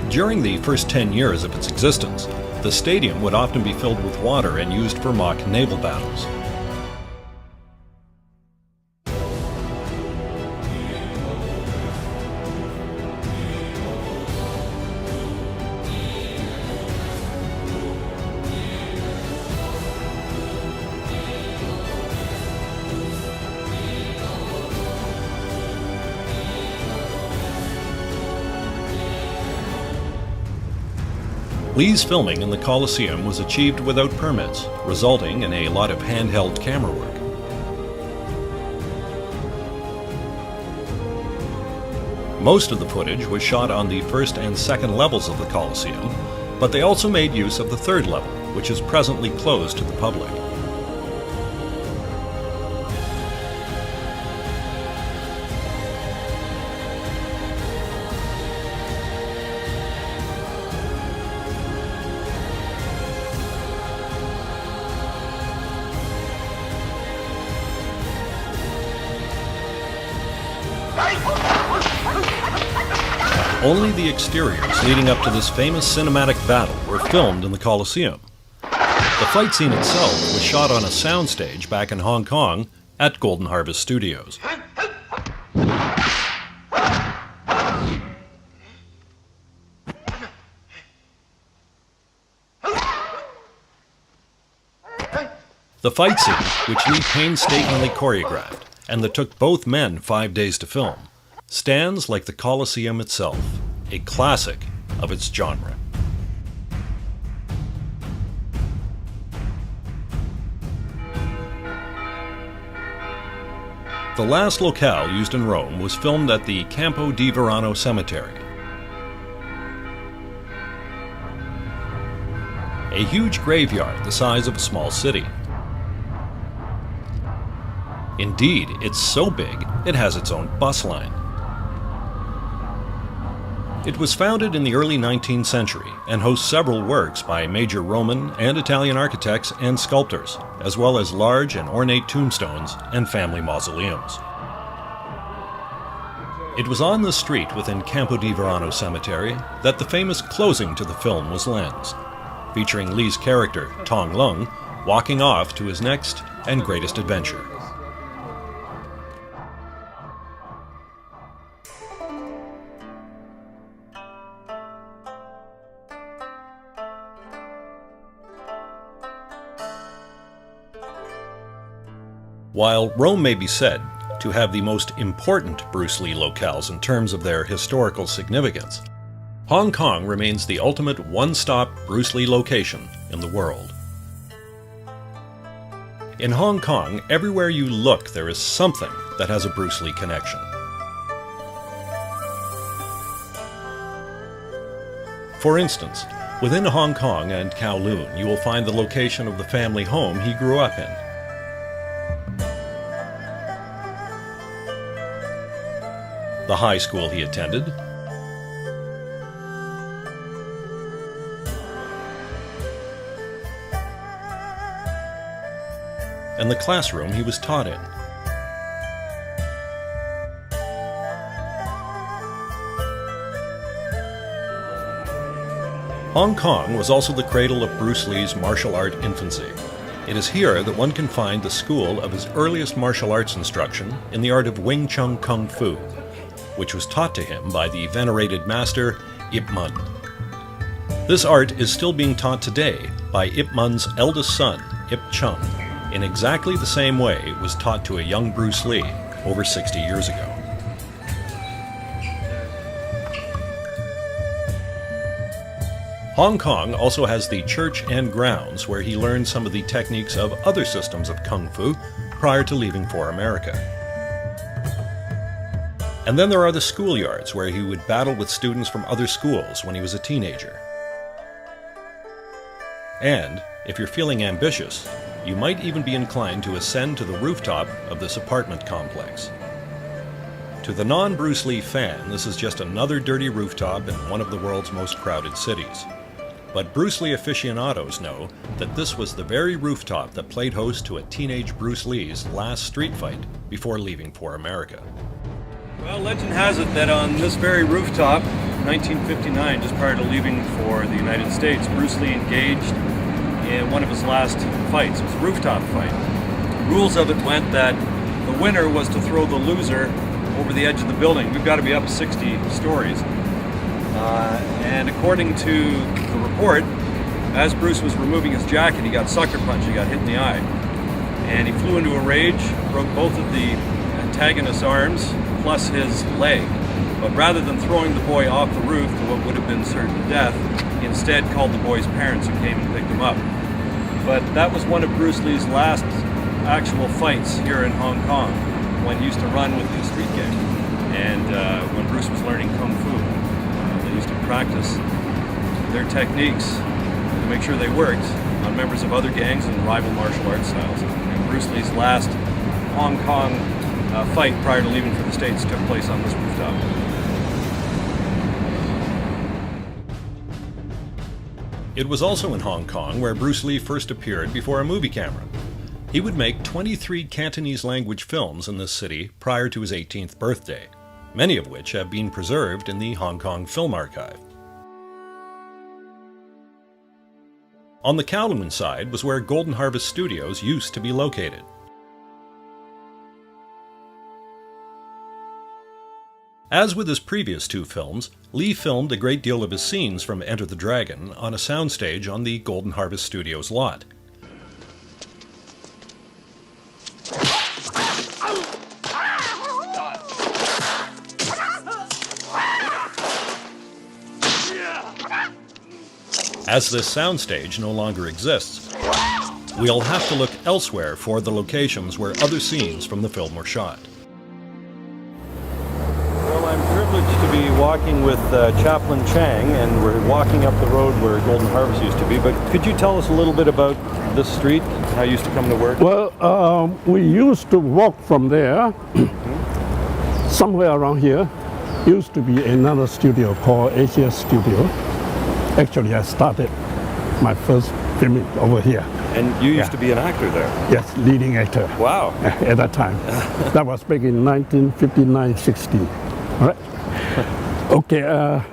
During the first 10 years of its existence, the stadium would often be filled with water and used for mock naval battles. Lee's filming in the Colosseum was achieved without permits, resulting in a lot of handheld camera work. Most of the footage was shot on the first and second levels of the Colosseum, but they also made use of the third level, which is presently closed to the public. Only the exteriors leading up to this famous cinematic battle were filmed in the Colosseum. The fight scene itself was shot on a soundstage back in Hong Kong at Golden Harvest Studios. The fight scene, which Lee painstakingly choreographed, and that took both men 5 days to film, stands like the Colosseum itself, a classic of its genre. The last locale used in Rome was filmed at the Campo di Verano Cemetery. A huge graveyard the size of a small city. Indeed, it's so big, it has its own bus line. It was founded in the early 19th century and hosts several works by major Roman and Italian architects and sculptors, as well as large and ornate tombstones and family mausoleums. It was on this street within Campo di Verano Cemetery that the famous closing to the film was lensed, featuring Lee's character, Tong Lung, walking off to his next and greatest adventure. While Rome may be said to have the most important Bruce Lee locales in terms of their historical significance, Hong Kong remains the ultimate one-stop Bruce Lee location in the world. In Hong Kong, everywhere you look, there is something that has a Bruce Lee connection. For instance, within Hong Kong and Kowloon, you will find the location of the family home he grew up in. The high school he attended, and the classroom he was taught in. Hong Kong was also the cradle of Bruce Lee's martial art infancy. It is here that one can find the school of his earliest martial arts instruction in the art of Wing Chun Kung Fu, which was taught to him by the venerated master Ip Man. This art is still being taught today by Ip Man's eldest son, Ip Chung, in exactly the same way it was taught to a young Bruce Lee over 60 years ago. Hong Kong also has the church and grounds where he learned some of the techniques of other systems of kung-fu prior to leaving for America. And then there are the schoolyards where he would battle with students from other schools when he was a teenager. And, if you're feeling ambitious, you might even be inclined to ascend to the rooftop of this apartment complex. To the non-Bruce Lee fan, this is just another dirty rooftop in one of the world's most crowded cities. But Bruce Lee aficionados know that this was the very rooftop that played host to a teenage Bruce Lee's last street fight before leaving for America. Well, legend has it that on this very rooftop, 1959, just prior to leaving for the United States, Bruce Lee engaged in one of his last fights. It was a rooftop fight. The rules of it went that the winner was to throw the loser over the edge of the building. We've got to be up 60 stories. And according to the report, as Bruce was removing his jacket, he got sucker punched, he got hit in the eye. And he flew into a rage, broke both of the antagonist's arms, plus his leg. But rather than throwing the boy off the roof to what would have been certain death, he instead called the boy's parents who came and picked him up. But that was one of Bruce Lee's last actual fights here in Hong Kong, when he used to run with his street gang. And when Bruce was learning kung fu, they used to practice their techniques to make sure they worked on members of other gangs and rival martial arts styles. And Bruce Lee's last Hong Kong fight prior to leaving for the States took place on this rooftop. It was also in Hong Kong where Bruce Lee first appeared before a movie camera. He would make 23 Cantonese language films in this city prior to his 18th birthday, many of which have been preserved in the Hong Kong Film Archive. On the Kowloon side was where Golden Harvest Studios used to be located. As with his previous two films, Lee filmed a great deal of his scenes from Enter the Dragon on a soundstage on the Golden Harvest Studios lot. As this soundstage no longer exists, we'll have to look elsewhere for the locations where other scenes from the film were shot. Well, I'm privileged to be walking with Chaplain Chang, and we're walking up the road where Golden Harvest used to be. But could you tell us a little bit about this street, how you used to come to work? Well, we used to walk from there. Somewhere around here used to be another studio called Asia Studio. Actually, I started my first filming over here. And you used to be an actor there? Yes, leading actor. Wow. At that time. That was back in 1959-60. All right. Okay,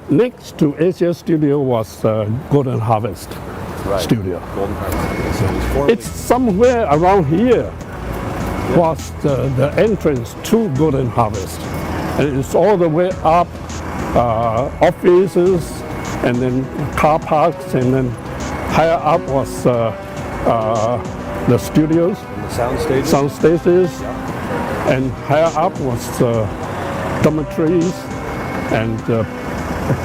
next to Asia Studio was Golden Harvest Studio. Golden Harvest. So it was formerly... It's somewhere around here was the entrance to Golden Harvest. And it's all the way up, offices, and then car parks, and then higher up was the studios, and the sound stages. Sound stages, and higher up was dormitories and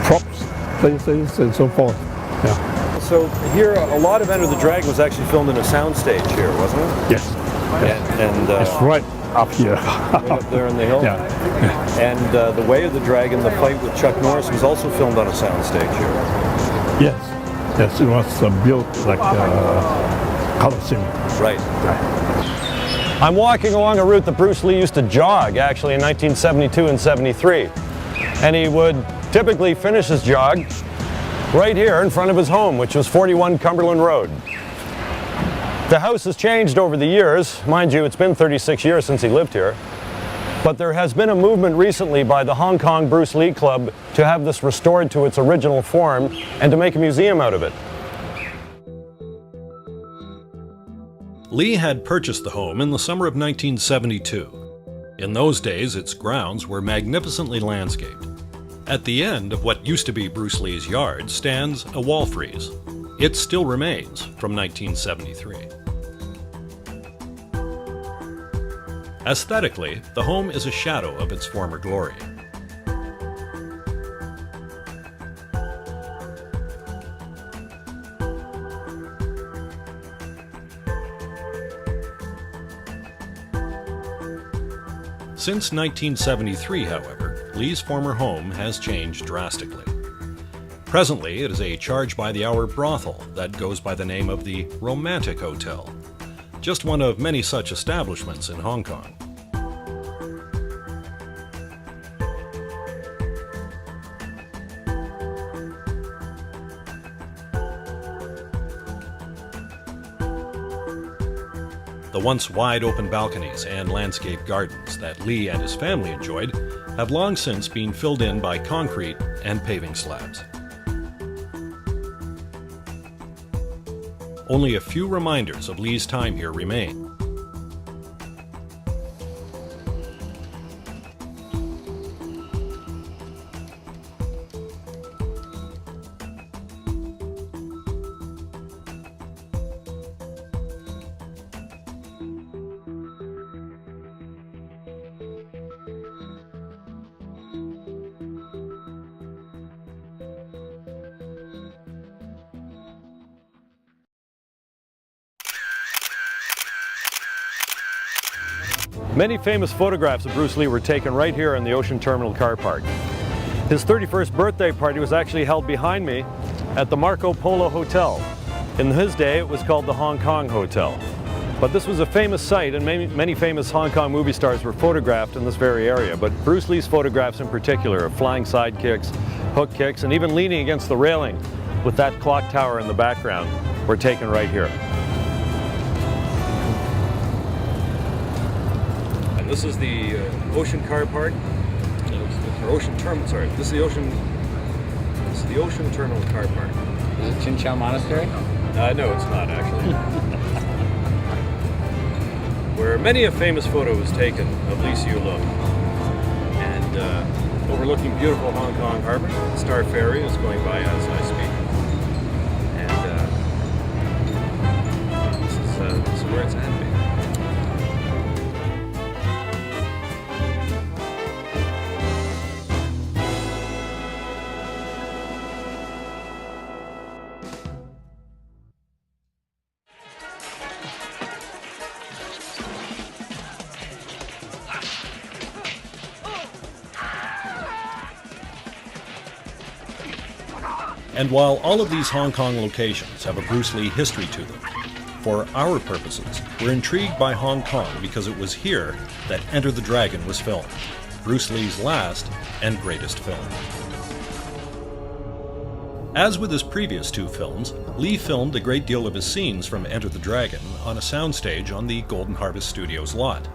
props places and so forth. Yeah. So here, a lot of Enter the Dragon was actually filmed in a sound stage here, wasn't it? Yes. And it's right up here. Right up there in the hill. Yeah. And The Way of the Dragon, the fight with Chuck Norris, was also filmed on a sound stage here. Yes. Yes, it was built like Coliseum. Right. I'm walking along a route that Bruce Lee used to jog, actually, in 1972 and 73. And he would typically finish his jog right here in front of his home, which was 41 Cumberland Road. The house has changed over the years. Mind you, it's been 36 years since he lived here. But there has been a movement recently by the Hong Kong Bruce Lee Club to have this restored to its original form and to make a museum out of it. Lee had purchased the home in the summer of 1972. In those days, its grounds were magnificently landscaped. At the end of what used to be Bruce Lee's yard stands a wall frieze. It still remains from 1973. Aesthetically, the home is a shadow of its former glory. Since 1973, however, Lee's former home has changed drastically. Presently, it is a charge-by-the-hour brothel that goes by the name of the Romantic Hotel, just one of many such establishments in Hong Kong. The once wide-open balconies and landscape gardens that Lee and his family enjoyed have long since been filled in by concrete and paving slabs. Only a few reminders of Lee's time here remain. Many famous photographs of Bruce Lee were taken right here in the Ocean Terminal car park. His 31st birthday party was actually held behind me at the Marco Polo Hotel. In his day, it was called the Hong Kong Hotel. But this was a famous site, and many famous Hong Kong movie stars were photographed in this very area. But Bruce Lee's photographs in particular of flying side kicks, hook kicks, and even leaning against the railing with that clock tower in the background were taken right here. This is the Ocean Car Park, or Ocean Terminal. Sorry, this is the Ocean Terminal Car Park. Is it Jun-fan Monastery? No, it's not actually. Where many a famous photo was taken of Lee Siu Lung, and overlooking beautiful Hong Kong Harbor. The Star Ferry is going by as I speak, and this is where it's at. And while all of these Hong Kong locations have a Bruce Lee history to them, for our purposes, we're intrigued by Hong Kong because it was here that Enter the Dragon was filmed, Bruce Lee's last and greatest film. As with his previous two films, Lee filmed a great deal of his scenes from Enter the Dragon on a soundstage on the Golden Harvest Studios lot.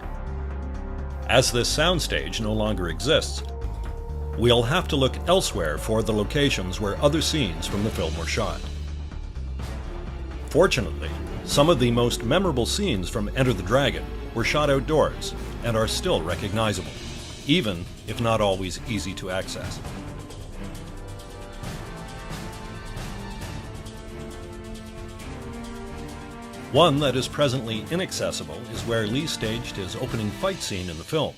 As this soundstage no longer exists, we'll have to look elsewhere for the locations where other scenes from the film were shot. Fortunately, some of the most memorable scenes from Enter the Dragon were shot outdoors and are still recognizable, even if not always easy to access. One that is presently inaccessible is where Lee staged his opening fight scene in the film.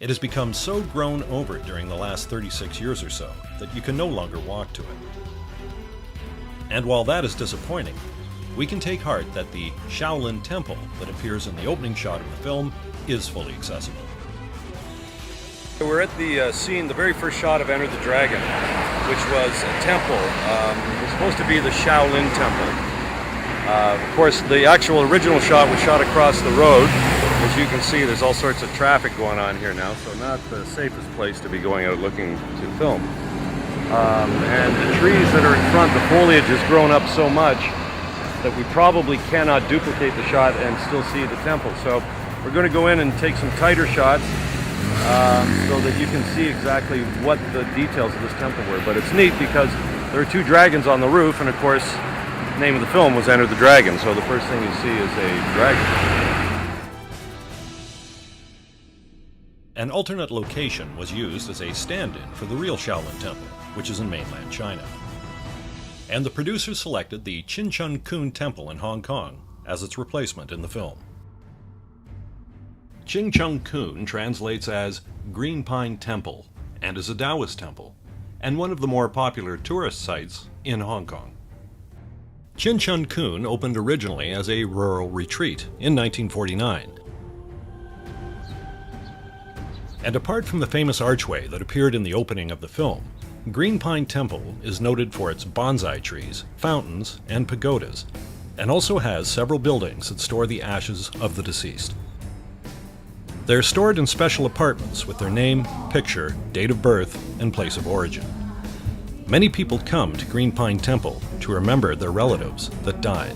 It has become so grown over during the last 36 years or so that you can no longer walk to it. And while that is disappointing, we can take heart that the Shaolin Temple that appears in the opening shot of the film is fully accessible. We're at the scene, the very first shot of Enter the Dragon, which was a temple. It was supposed to be the Shaolin Temple. Of course, the actual original shot was shot across the road. As you can see, there's all sorts of traffic going on here now, so not the safest place to be going out looking to film. And the trees that are in front, the foliage has grown up so much that we probably cannot duplicate the shot and still see the temple. So we're going to go in and take some tighter shots so that you can see exactly what the details of this temple were. But it's neat because there are two dragons on the roof, and of course, the name of the film was Enter the Dragon, so the first thing you see is a dragon. An alternate location was used as a stand-in for the real Shaolin Temple, which is in mainland China. And the producers selected the Chin Chun Kun Temple in Hong Kong as its replacement in the film. Chin Chun Kun translates as Green Pine Temple and is a Taoist temple, and one of the more popular tourist sites in Hong Kong. Chin Chun Kun opened originally as a rural retreat in 1949. And apart from the famous archway that appeared in the opening of the film, Green Pine Temple is noted for its bonsai trees, fountains, and pagodas, and also has several buildings that store the ashes of the deceased. They're stored in special apartments with their name, picture, date of birth, and place of origin. Many people come to Green Pine Temple to remember their relatives that died.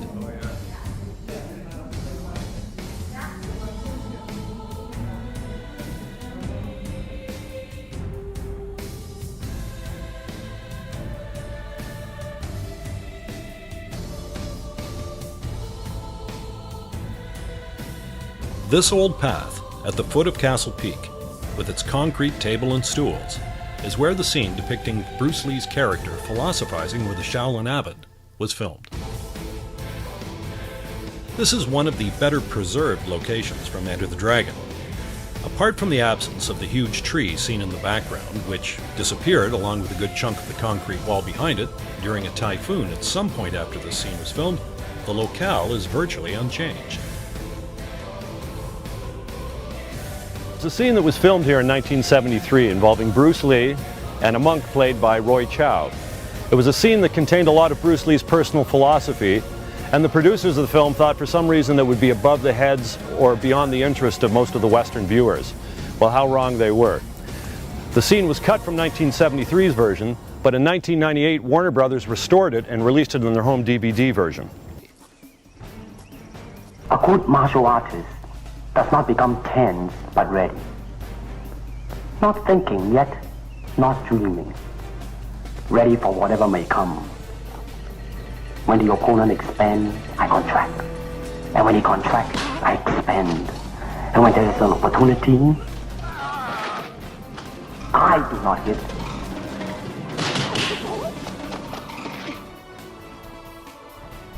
This old path at the foot of Castle Peak, with its concrete table and stools, is where the scene depicting Bruce Lee's character philosophizing with a Shaolin abbot was filmed. This is one of the better preserved locations from Enter the Dragon. Apart from the absence of the huge tree seen in the background, which disappeared along with a good chunk of the concrete wall behind it during a typhoon at some point after this scene was filmed, the locale is virtually unchanged. It's a scene that was filmed here in 1973 involving Bruce Lee and a monk played by Roy Chow. It was a scene that contained a lot of Bruce Lee's personal philosophy, and the producers of the film thought for some reason that would be above the heads or beyond the interest of most of the Western viewers. Well, how wrong they were. The scene was cut from 1973's version, but in 1998 Warner Brothers restored it and released it in their home DVD version. A good martial artist does not become tense but ready. Not thinking yet, not dreaming. Ready for whatever may come. When the opponent expands, I contract. And when he contracts, I expand. And when there is an opportunity, I do not hit.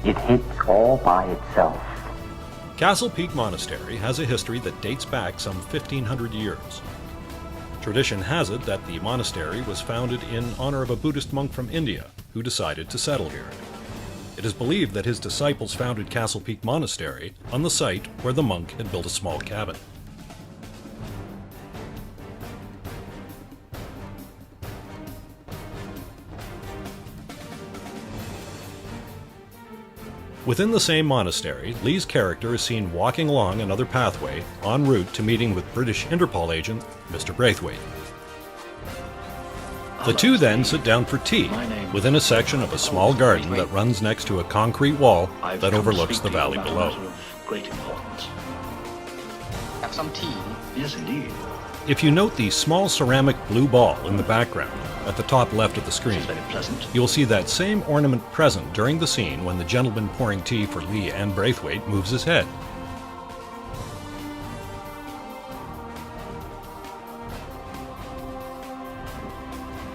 It hits all by itself. Castle Peak Monastery has a history that dates back some 1,500 years. Tradition has it that the monastery was founded in honor of a Buddhist monk from India who decided to settle here. It is believed that his disciples founded Castle Peak Monastery on the site where the monk had built a small cabin. Within the same monastery, Lee's character is seen walking along another pathway en route to meeting with British Interpol agent Mr. Braithwaite. The two then sit down for tea within a section of a small garden that runs next to a concrete wall that overlooks the valley below. Great importance. Have some tea? Yes, indeed. If you note the small ceramic blue ball in the background at the top left of the screen, you'll see that same ornament present during the scene when the gentleman pouring tea for Lee and Braithwaite moves his head.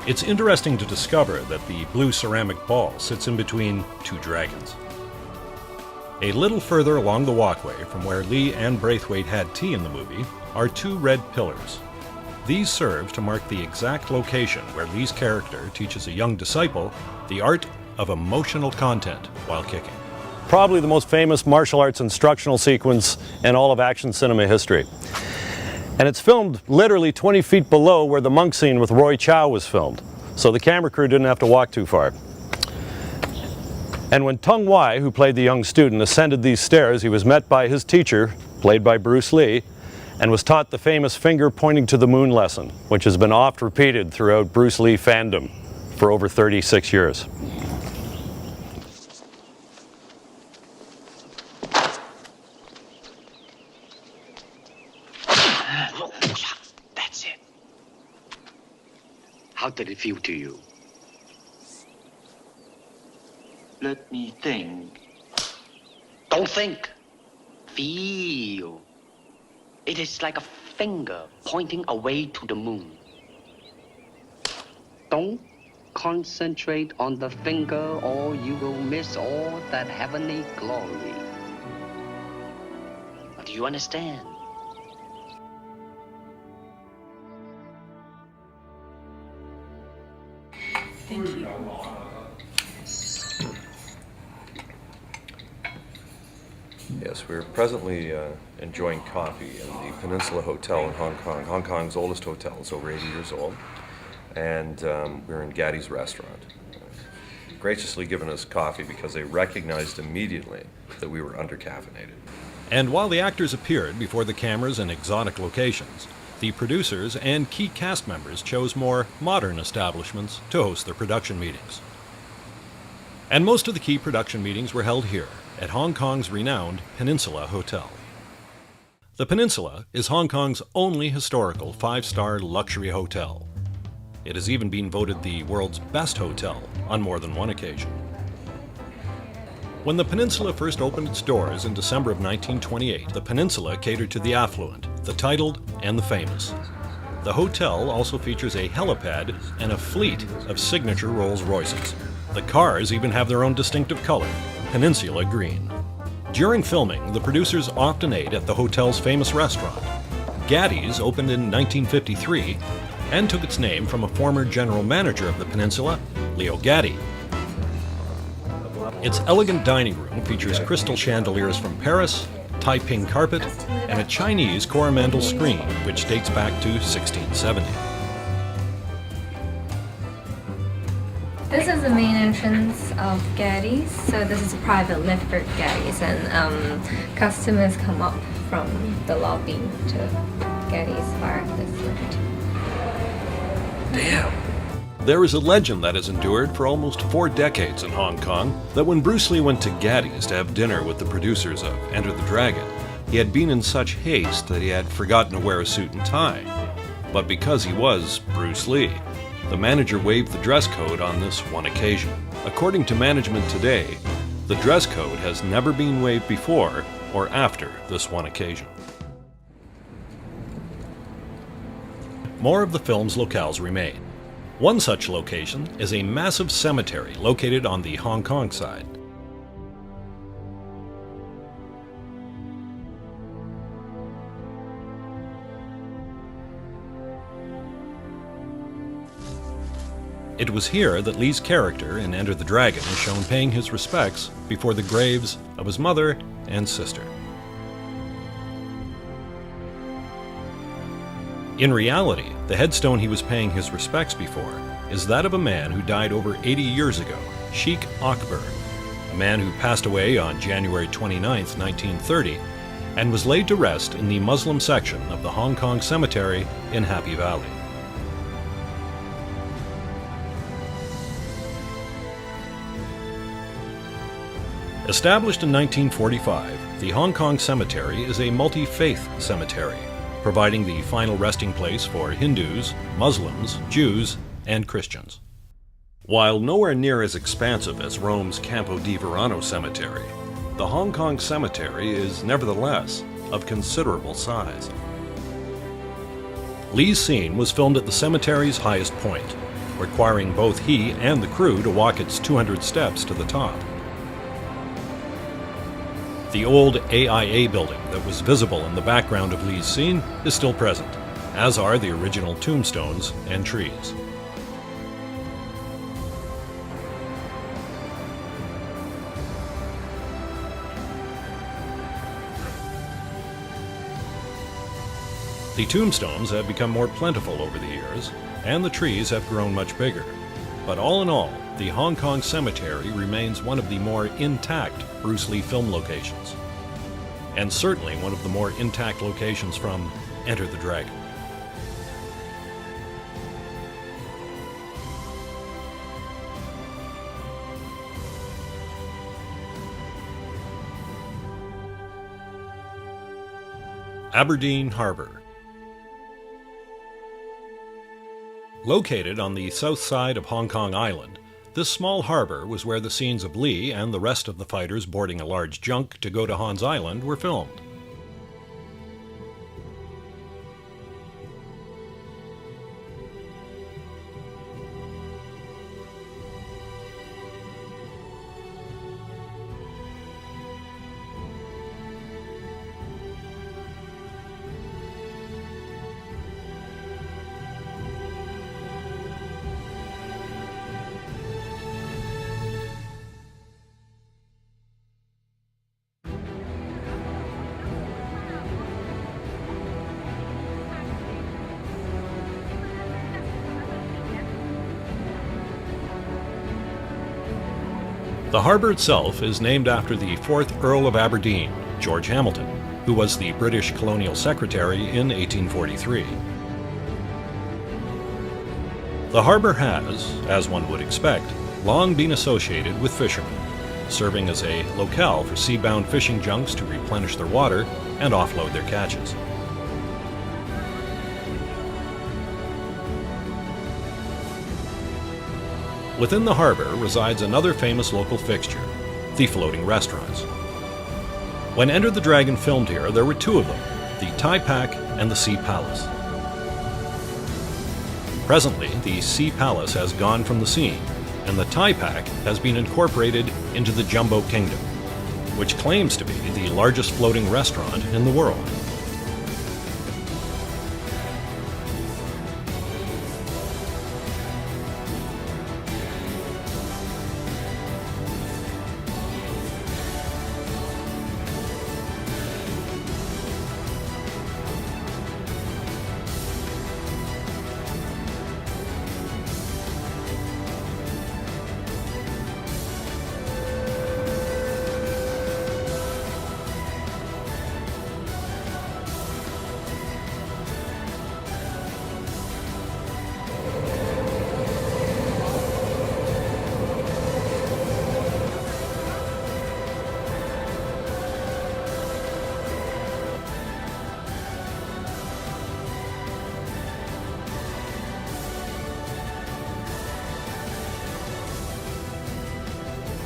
It's interesting to discover that the blue ceramic ball sits in between two dragons. A little further along the walkway from where Lee and Braithwaite had tea in the movie are two red pillars. These serve to mark the exact location where Lee's character teaches a young disciple the art of emotional content while kicking. Probably the most famous martial arts instructional sequence in all of action cinema history. And it's filmed literally 20 feet below where the monk scene with Roy Chow was filmed. So the camera crew didn't have to walk too far. And when Tung Wai, who played the young student, ascended these stairs, he was met by his teacher, played by Bruce Lee, and was taught the famous finger pointing to the moon lesson, which has been oft repeated throughout Bruce Lee fandom for over 36 years. That's it. How did it feel to you? Let me think. Don't think. Feel. It is like a finger pointing away to the moon. Don't concentrate on the finger or you will miss all that heavenly glory. Do you understand? Thank you. Yes, we're presently enjoying coffee in the Peninsula Hotel in Hong Kong. Hong Kong's oldest hotel. It's over 80 years old. And we're in Gaddy's restaurant. Graciously given us coffee because they recognized immediately that we were undercaffeinated. And while the actors appeared before the cameras in exotic locations, the producers and key cast members chose more modern establishments to host their production meetings. And most of the key production meetings were held here, at Hong Kong's renowned Peninsula Hotel. The Peninsula is Hong Kong's only historical 5-star luxury hotel. It has even been voted the world's best hotel on more than one occasion. When the Peninsula first opened its doors in December of 1928, the Peninsula catered to the affluent, the titled, and the famous. The hotel also features a helipad and a fleet of signature Rolls-Royces. The cars even have their own distinctive color, Peninsula Green. During filming, the producers often ate at the hotel's famous restaurant. Gaddy's opened in 1953 and took its name from a former general manager of the Peninsula, Leo Gaddy. Its elegant dining room features crystal chandeliers from Paris, Taiping carpet, and a Chinese Coromandel screen, which dates back to 1670. This is the main entrance of Gaddy's. So this is a private lift for Gaddy's, and customers come up from the lobby to Gaddy's via this lift. Damn! There is a legend that has endured for almost 4 decades in Hong Kong that when Bruce Lee went to Gaddy's to have dinner with the producers of Enter the Dragon, he had been in such haste that he had forgotten to wear a suit and tie. But because he was Bruce Lee, the manager waived the dress code on this one occasion. According to management today, the dress code has never been waived before or after this one occasion. More of the film's locales remain. One such location is a massive cemetery located on the Hong Kong side. It was here that Lee's character in Enter the Dragon is shown paying his respects before the graves of his mother and sister. In reality, the headstone he was paying his respects before is that of a man who died over 80 years ago, Sheikh Akbar, a man who passed away on January 29, 1930, and was laid to rest in the Muslim section of the Hong Kong Cemetery in Happy Valley. Established in 1945, the Hong Kong Cemetery is a multi-faith cemetery, providing the final resting place for Hindus, Muslims, Jews, and Christians. While nowhere near as expansive as Rome's Campo di Verano Cemetery, the Hong Kong Cemetery is nevertheless of considerable size. Lee's scene was filmed at the cemetery's highest point, requiring both he and the crew to walk its 200 steps to the top. The old AIA building that was visible in the background of Lee's scene is still present, as are the original tombstones and trees. The tombstones have become more plentiful over the years, and the trees have grown much bigger. But all in all, the Hong Kong Cemetery remains one of the more intact Bruce Lee film locations, and certainly one of the more intact locations from Enter the Dragon. Aberdeen Harbour. Located on the south side of Hong Kong Island, this small harbor was where the scenes of Lee and the rest of the fighters boarding a large junk to go to Hans Island were filmed. The harbour itself is named after the 4th Earl of Aberdeen, George Hamilton, who was the British colonial secretary in 1843. The harbour has, as one would expect, long been associated with fishermen, serving as a locale for sea-bound fishing junks to replenish their water and offload their catches. Within the harbour resides another famous local fixture, the floating restaurants. When Enter the Dragon filmed here, there were two of them, the Thai Pack and the Sea Palace. Presently, the Sea Palace has gone from the scene, and the Thai Pack has been incorporated into the Jumbo Kingdom, which claims to be the largest floating restaurant in the world.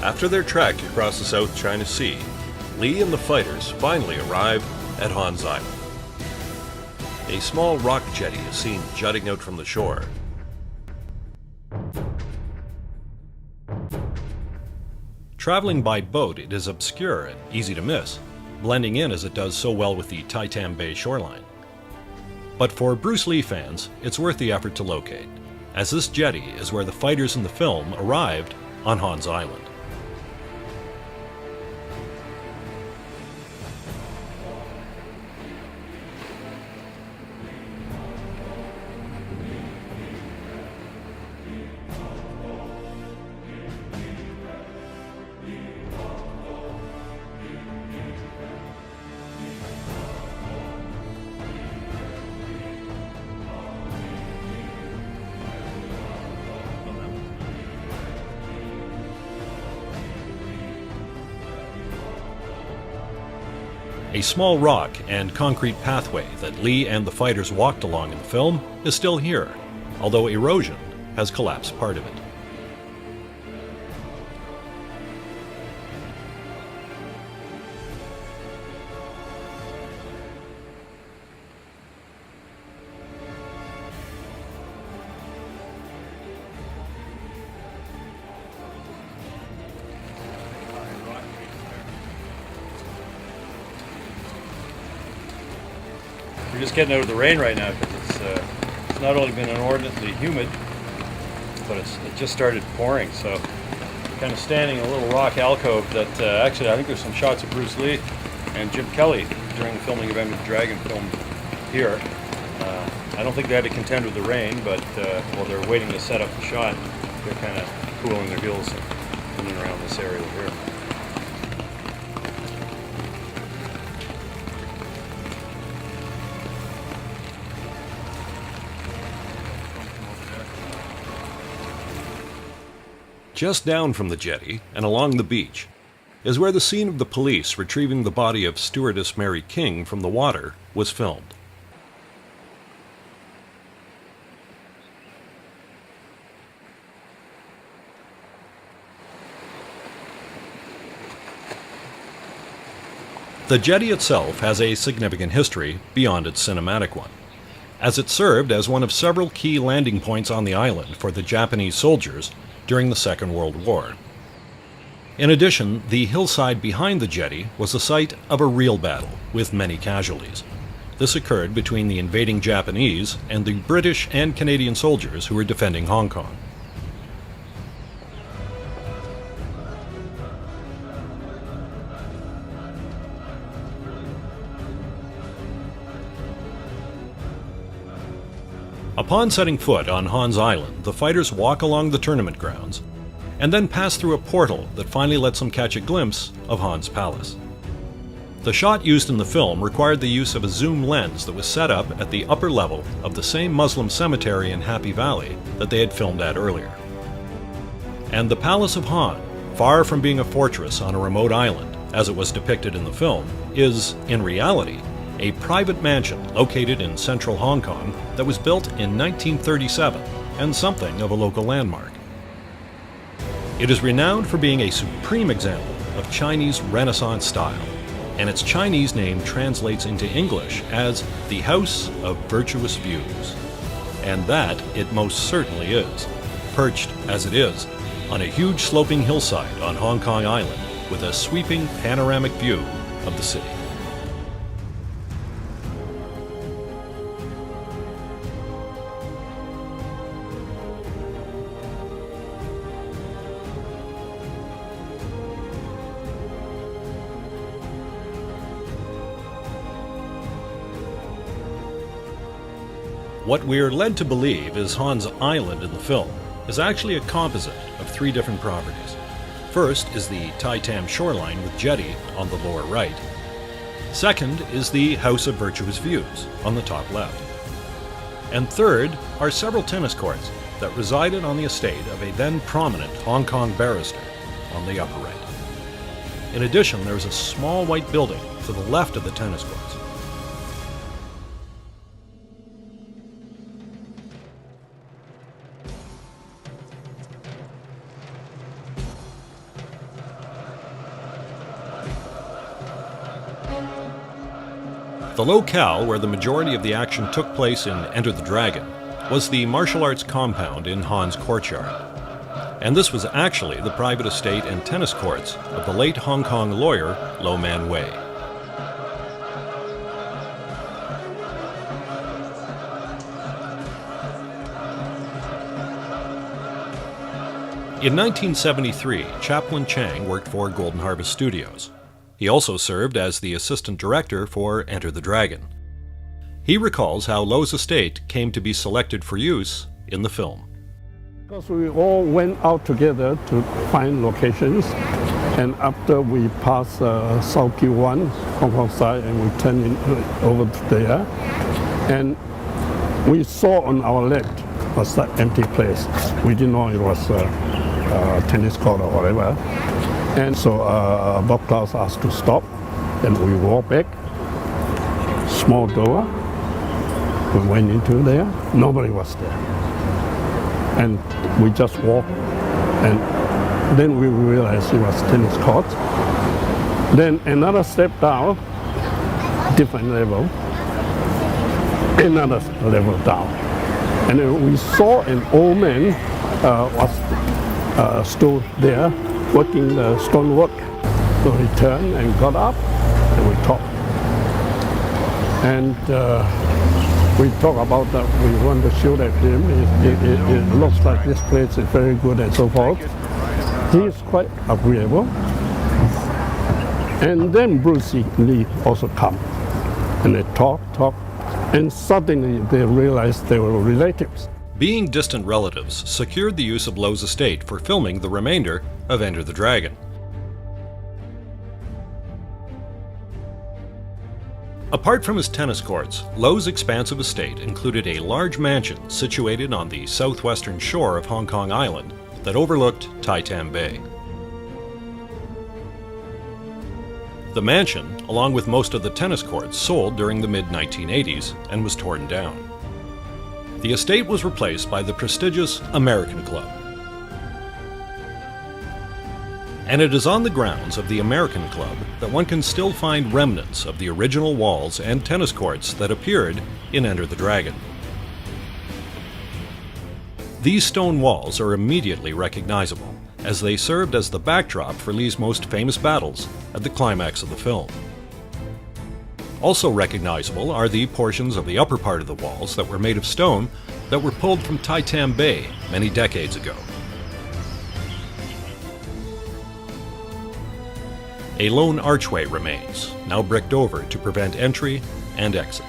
After their trek across the South China Sea, Lee and the fighters finally arrive at Hans Island. A small rock jetty is seen jutting out from the shore. Traveling by boat, it is obscure and easy to miss, blending in as it does so well with the Tai Tam Bay shoreline. But for Bruce Lee fans, it's worth the effort to locate, as this jetty is where the fighters in the film arrived on Hans Island. A small rock and concrete pathway that Lee and the fighters walked along in the film is still here, although erosion has collapsed part of it. We're just getting out of the rain right now because it's not only been inordinately humid, but it just started pouring. So kind of standing in a little rock alcove that actually I think there's some shots of Bruce Lee and Jim Kelly during the filming of Enter the Dragon filmed here. I don't think they had to contend with the rain, but while they're waiting to set up the shot, they're kind of cooling their heels in and around this area here. Just down from the jetty and along the beach is where the scene of the police retrieving the body of stewardess Mary King from the water was filmed. The jetty itself has a significant history beyond its cinematic one, as it served as one of several key landing points on the island for the Japanese soldiers during the Second World War. In addition, the hillside behind the jetty was the site of a real battle with many casualties. This occurred between the invading Japanese and the British and Canadian soldiers who were defending Hong Kong. Upon setting foot on Hans Island, the fighters walk along the tournament grounds and then pass through a portal that finally lets them catch a glimpse of Han's palace. The shot used in the film required the use of a zoom lens that was set up at the upper level of the same Muslim cemetery in Happy Valley that they had filmed at earlier. And the Palace of Han, far from being a fortress on a remote island, as it was depicted in the film, is, in reality, a private mansion located in central Hong Kong that was built in 1937 and something of a local landmark. It is renowned for being a supreme example of Chinese Renaissance style, and its Chinese name translates into English as the House of Virtuous Views. And that it most certainly is, perched, as it is, on a huge sloping hillside on Hong Kong Island with a sweeping panoramic view of the city. What we're led to believe is Han's island in the film is actually a composite of 3 different properties. First is the Tai Tam shoreline with jetty on the lower right. Second is the House of Virtuous Views on the top left. And third are several tennis courts that resided on the estate of a then prominent Hong Kong barrister on the upper right. In addition, there is a small white building to the left of the tennis courts. The locale where the majority of the action took place in Enter the Dragon was the martial arts compound in Han's courtyard. And this was actually the private estate and tennis courts of the late Hong Kong lawyer Lo Man Wei. In 1973, Chaplin Chang worked for Golden Harvest Studios. He also served as the assistant director for Enter the Dragon. He recalls how Lo's estate came to be selected for use in the film. Because we all went out together to find locations, and after we passed South Q1, Hong Kong side, and we turned over to there, and we saw on our left was that empty place. We didn't know it was a tennis court or whatever. And so Bob Klaus asked to stop, and we walked back, small door, we went into there, nobody was there. And we just walked, and then we realized it was tennis court. Then another step down, different level, another level down. And then we saw an old man was stood there, working the stonework. So he turned and got up, and we talked. And we talked about that we want to shoot at him. It looks like this place is very good and so forth. He is quite agreeable. And then Bruce Lee also come, and they talk, and suddenly they realized they were relatives. Being distant relatives secured the use of Lo's estate for filming the remainder of Enter the Dragon. Apart from his tennis courts, Lo's expansive estate included a large mansion situated on the southwestern shore of Hong Kong Island that overlooked Tai Tam Bay. The mansion, along with most of the tennis courts, sold during the mid-1980s and was torn down. The estate was replaced by the prestigious American Club. And it is on the grounds of the American Club that one can still find remnants of the original walls and tennis courts that appeared in Enter the Dragon. These stone walls are immediately recognizable, as they served as the backdrop for Lee's most famous battles at the climax of the film. Also recognizable are the portions of the upper part of the walls that were made of stone that were pulled from Tai Tam Bay many decades ago. A lone archway remains, now bricked over to prevent entry and exit.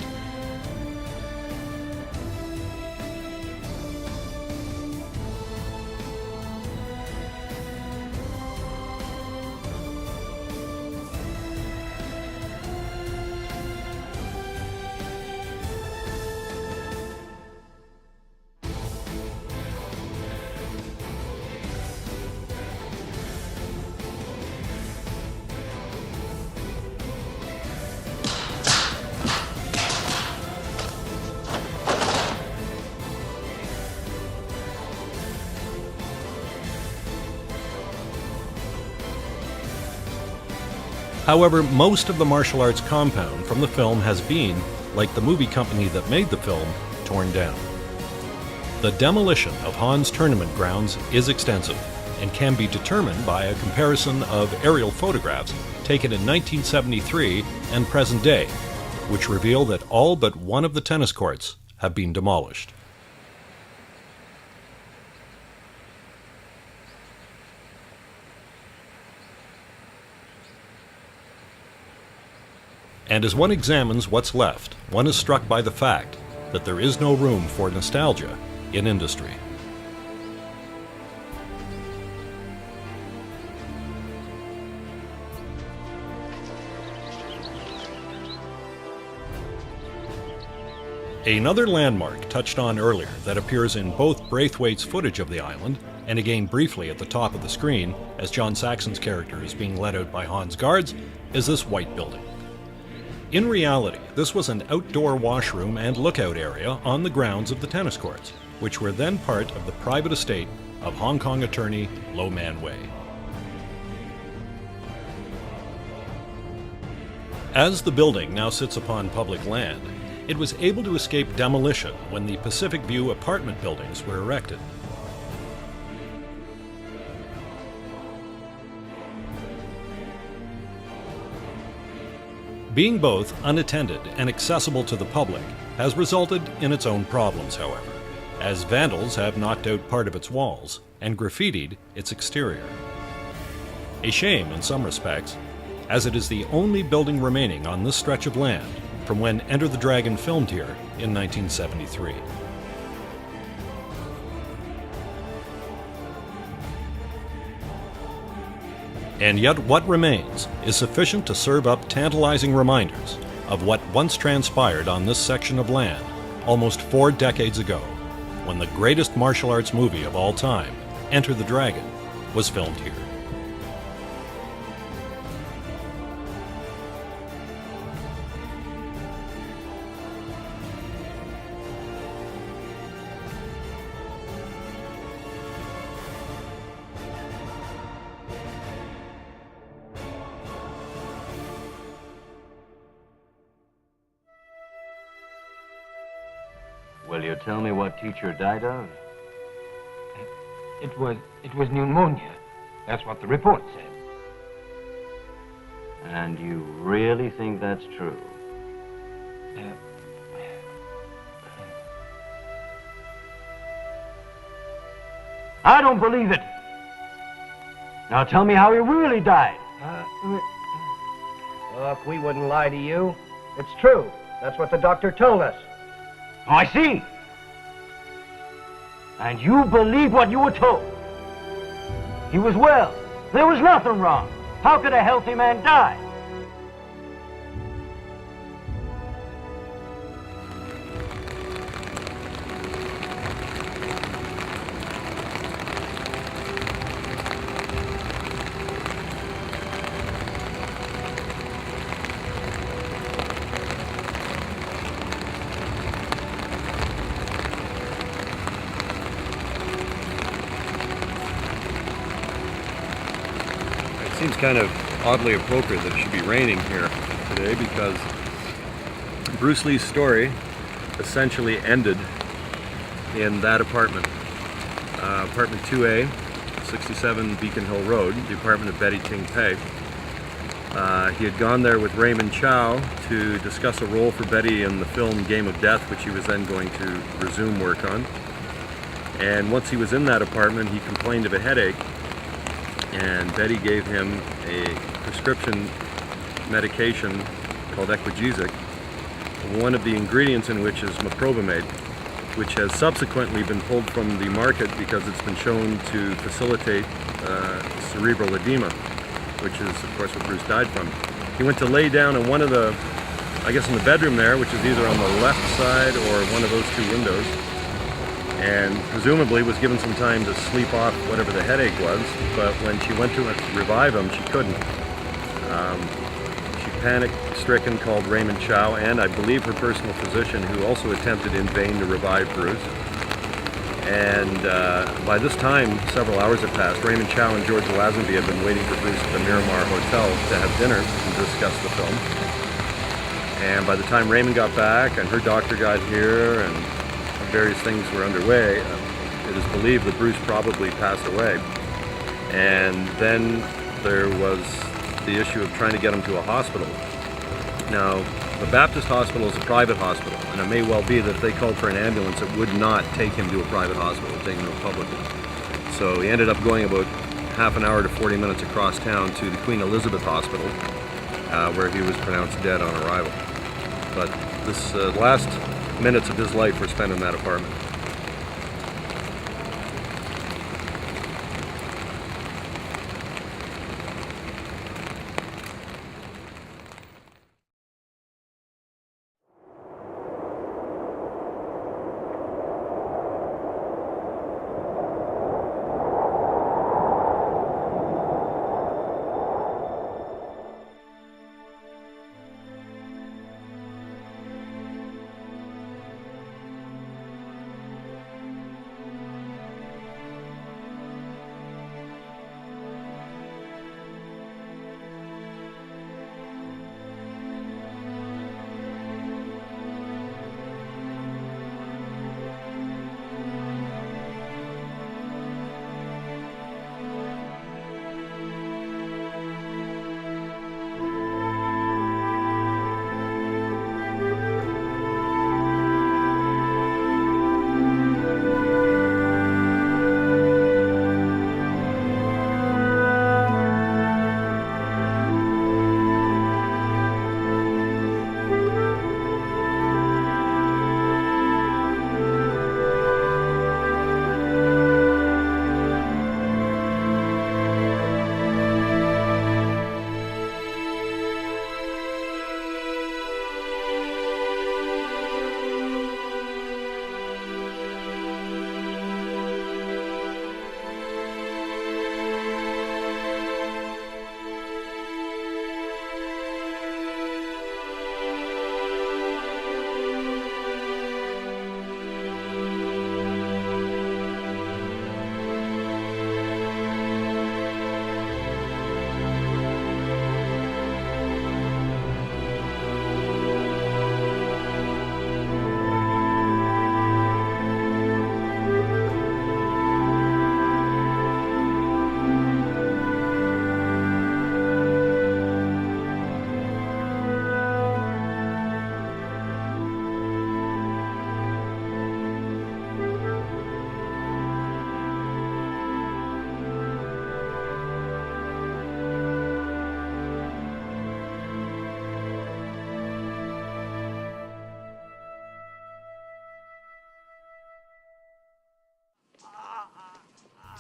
However, most of the martial arts compound from the film has been, like the movie company that made the film, torn down. The demolition of Han's tournament grounds is extensive and can be determined by a comparison of aerial photographs taken in 1973 and present day, which reveal that all but one of the tennis courts have been demolished. And as one examines what's left, one is struck by the fact that there is no room for nostalgia in industry. Another landmark touched on earlier that appears in both Braithwaite's footage of the island, and again briefly at the top of the screen as John Saxon's character is being led out by Han's guards, is this white building. In reality, this was an outdoor washroom and lookout area on the grounds of the tennis courts, which were then part of the private estate of Hong Kong attorney Lo Man Wei. As the building now sits upon public land, it was able to escape demolition when the Pacific View apartment buildings were erected. Being both unattended and accessible to the public has resulted in its own problems, however, as vandals have knocked out part of its walls and graffitied its exterior. A shame in some respects, as it is the only building remaining on this stretch of land from when Enter the Dragon filmed here in 1973. And yet what remains is sufficient to serve up tantalizing reminders of what once transpired on this section of land almost 4 decades ago, when the greatest martial arts movie of all time, Enter the Dragon, was filmed here. Will you tell me what teacher died of? It was pneumonia. That's what the report said. And you really think that's true? I don't believe it. Now tell me how he really died. Look, we wouldn't lie to you. It's true. That's what the doctor told us. Oh, I see. And you believe what you were told. He was well. There was nothing wrong. How could a healthy man die? It seems kind of oddly appropriate that it should be raining here today, because Bruce Lee's story essentially ended in that apartment. Apartment 2A, 67 Beacon Hill Road, the apartment of Betty Ting Pei. He had gone there with Raymond Chow to discuss a role for Betty in the film Game of Death, which he was then going to resume work on. And once he was in that apartment, he complained of a headache, and Betty gave him a prescription medication called Equigesic, one of the ingredients in which is meprobamate, which has subsequently been pulled from the market because it's been shown to facilitate cerebral edema, which is of course what Bruce died from. He went to lay down in one of the, I guess in the bedroom there, which is either on the left side or one of those two windows, and presumably was given some time to sleep off whatever the headache was, but when she went to revive him, she couldn't. She panic-stricken called Raymond Chow and I believe her personal physician, who also attempted in vain to revive Bruce. And by this time, several hours had passed. Raymond Chow and George Lazenby had been waiting for Bruce at the Miramar Hotel to have dinner and discuss the film. And by the time Raymond got back and her doctor got here and various things were underway, it is believed that Bruce probably passed away. And then there was the issue of trying to get him to a hospital. Now, the Baptist hospital is a private hospital, and it may well be that if they called for an ambulance, it would not take him to a private hospital, take him to a public one. So he ended up going about half an hour to 40 minutes across town to the Queen Elizabeth Hospital, where he was pronounced dead on arrival. But this last minutes of his life were spent in that apartment.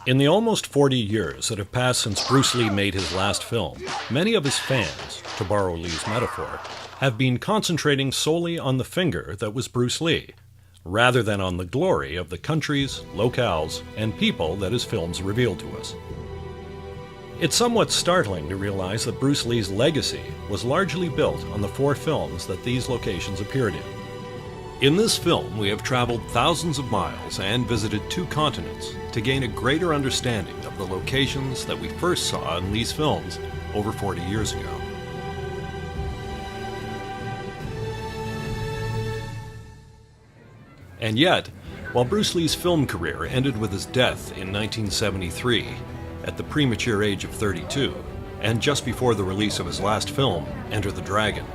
In the almost 40 years that have passed since Bruce Lee made his last film, many of his fans, to borrow Lee's metaphor, have been concentrating solely on the finger that was Bruce Lee, rather than on the glory of the countries, locales, and people that his films reveal to us. It's somewhat startling to realize that Bruce Lee's legacy was largely built on the 4 films that these locations appeared in. In this film, we have traveled thousands of miles and visited 2 continents to gain a greater understanding of the locations that we first saw in Lee's films over 40 years ago. And yet, while Bruce Lee's film career ended with his death in 1973, at the premature age of 32, and just before the release of his last film, Enter the Dragon,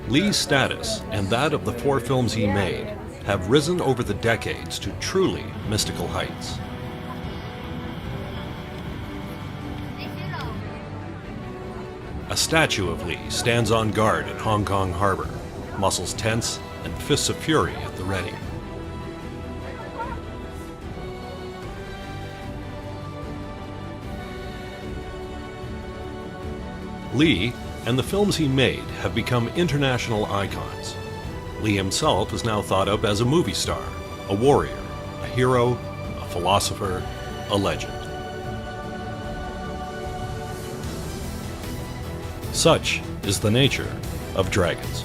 Lee's status and that of the 4 films he made have risen over the decades to truly mystical heights. A statue of Lee stands on guard at Hong Kong Harbor, muscles tense and fists of fury at the ready. Lee and the films he made have become international icons. Lee himself is now thought of as a movie star, a warrior, a hero, a philosopher, a legend. Such is the nature of dragons.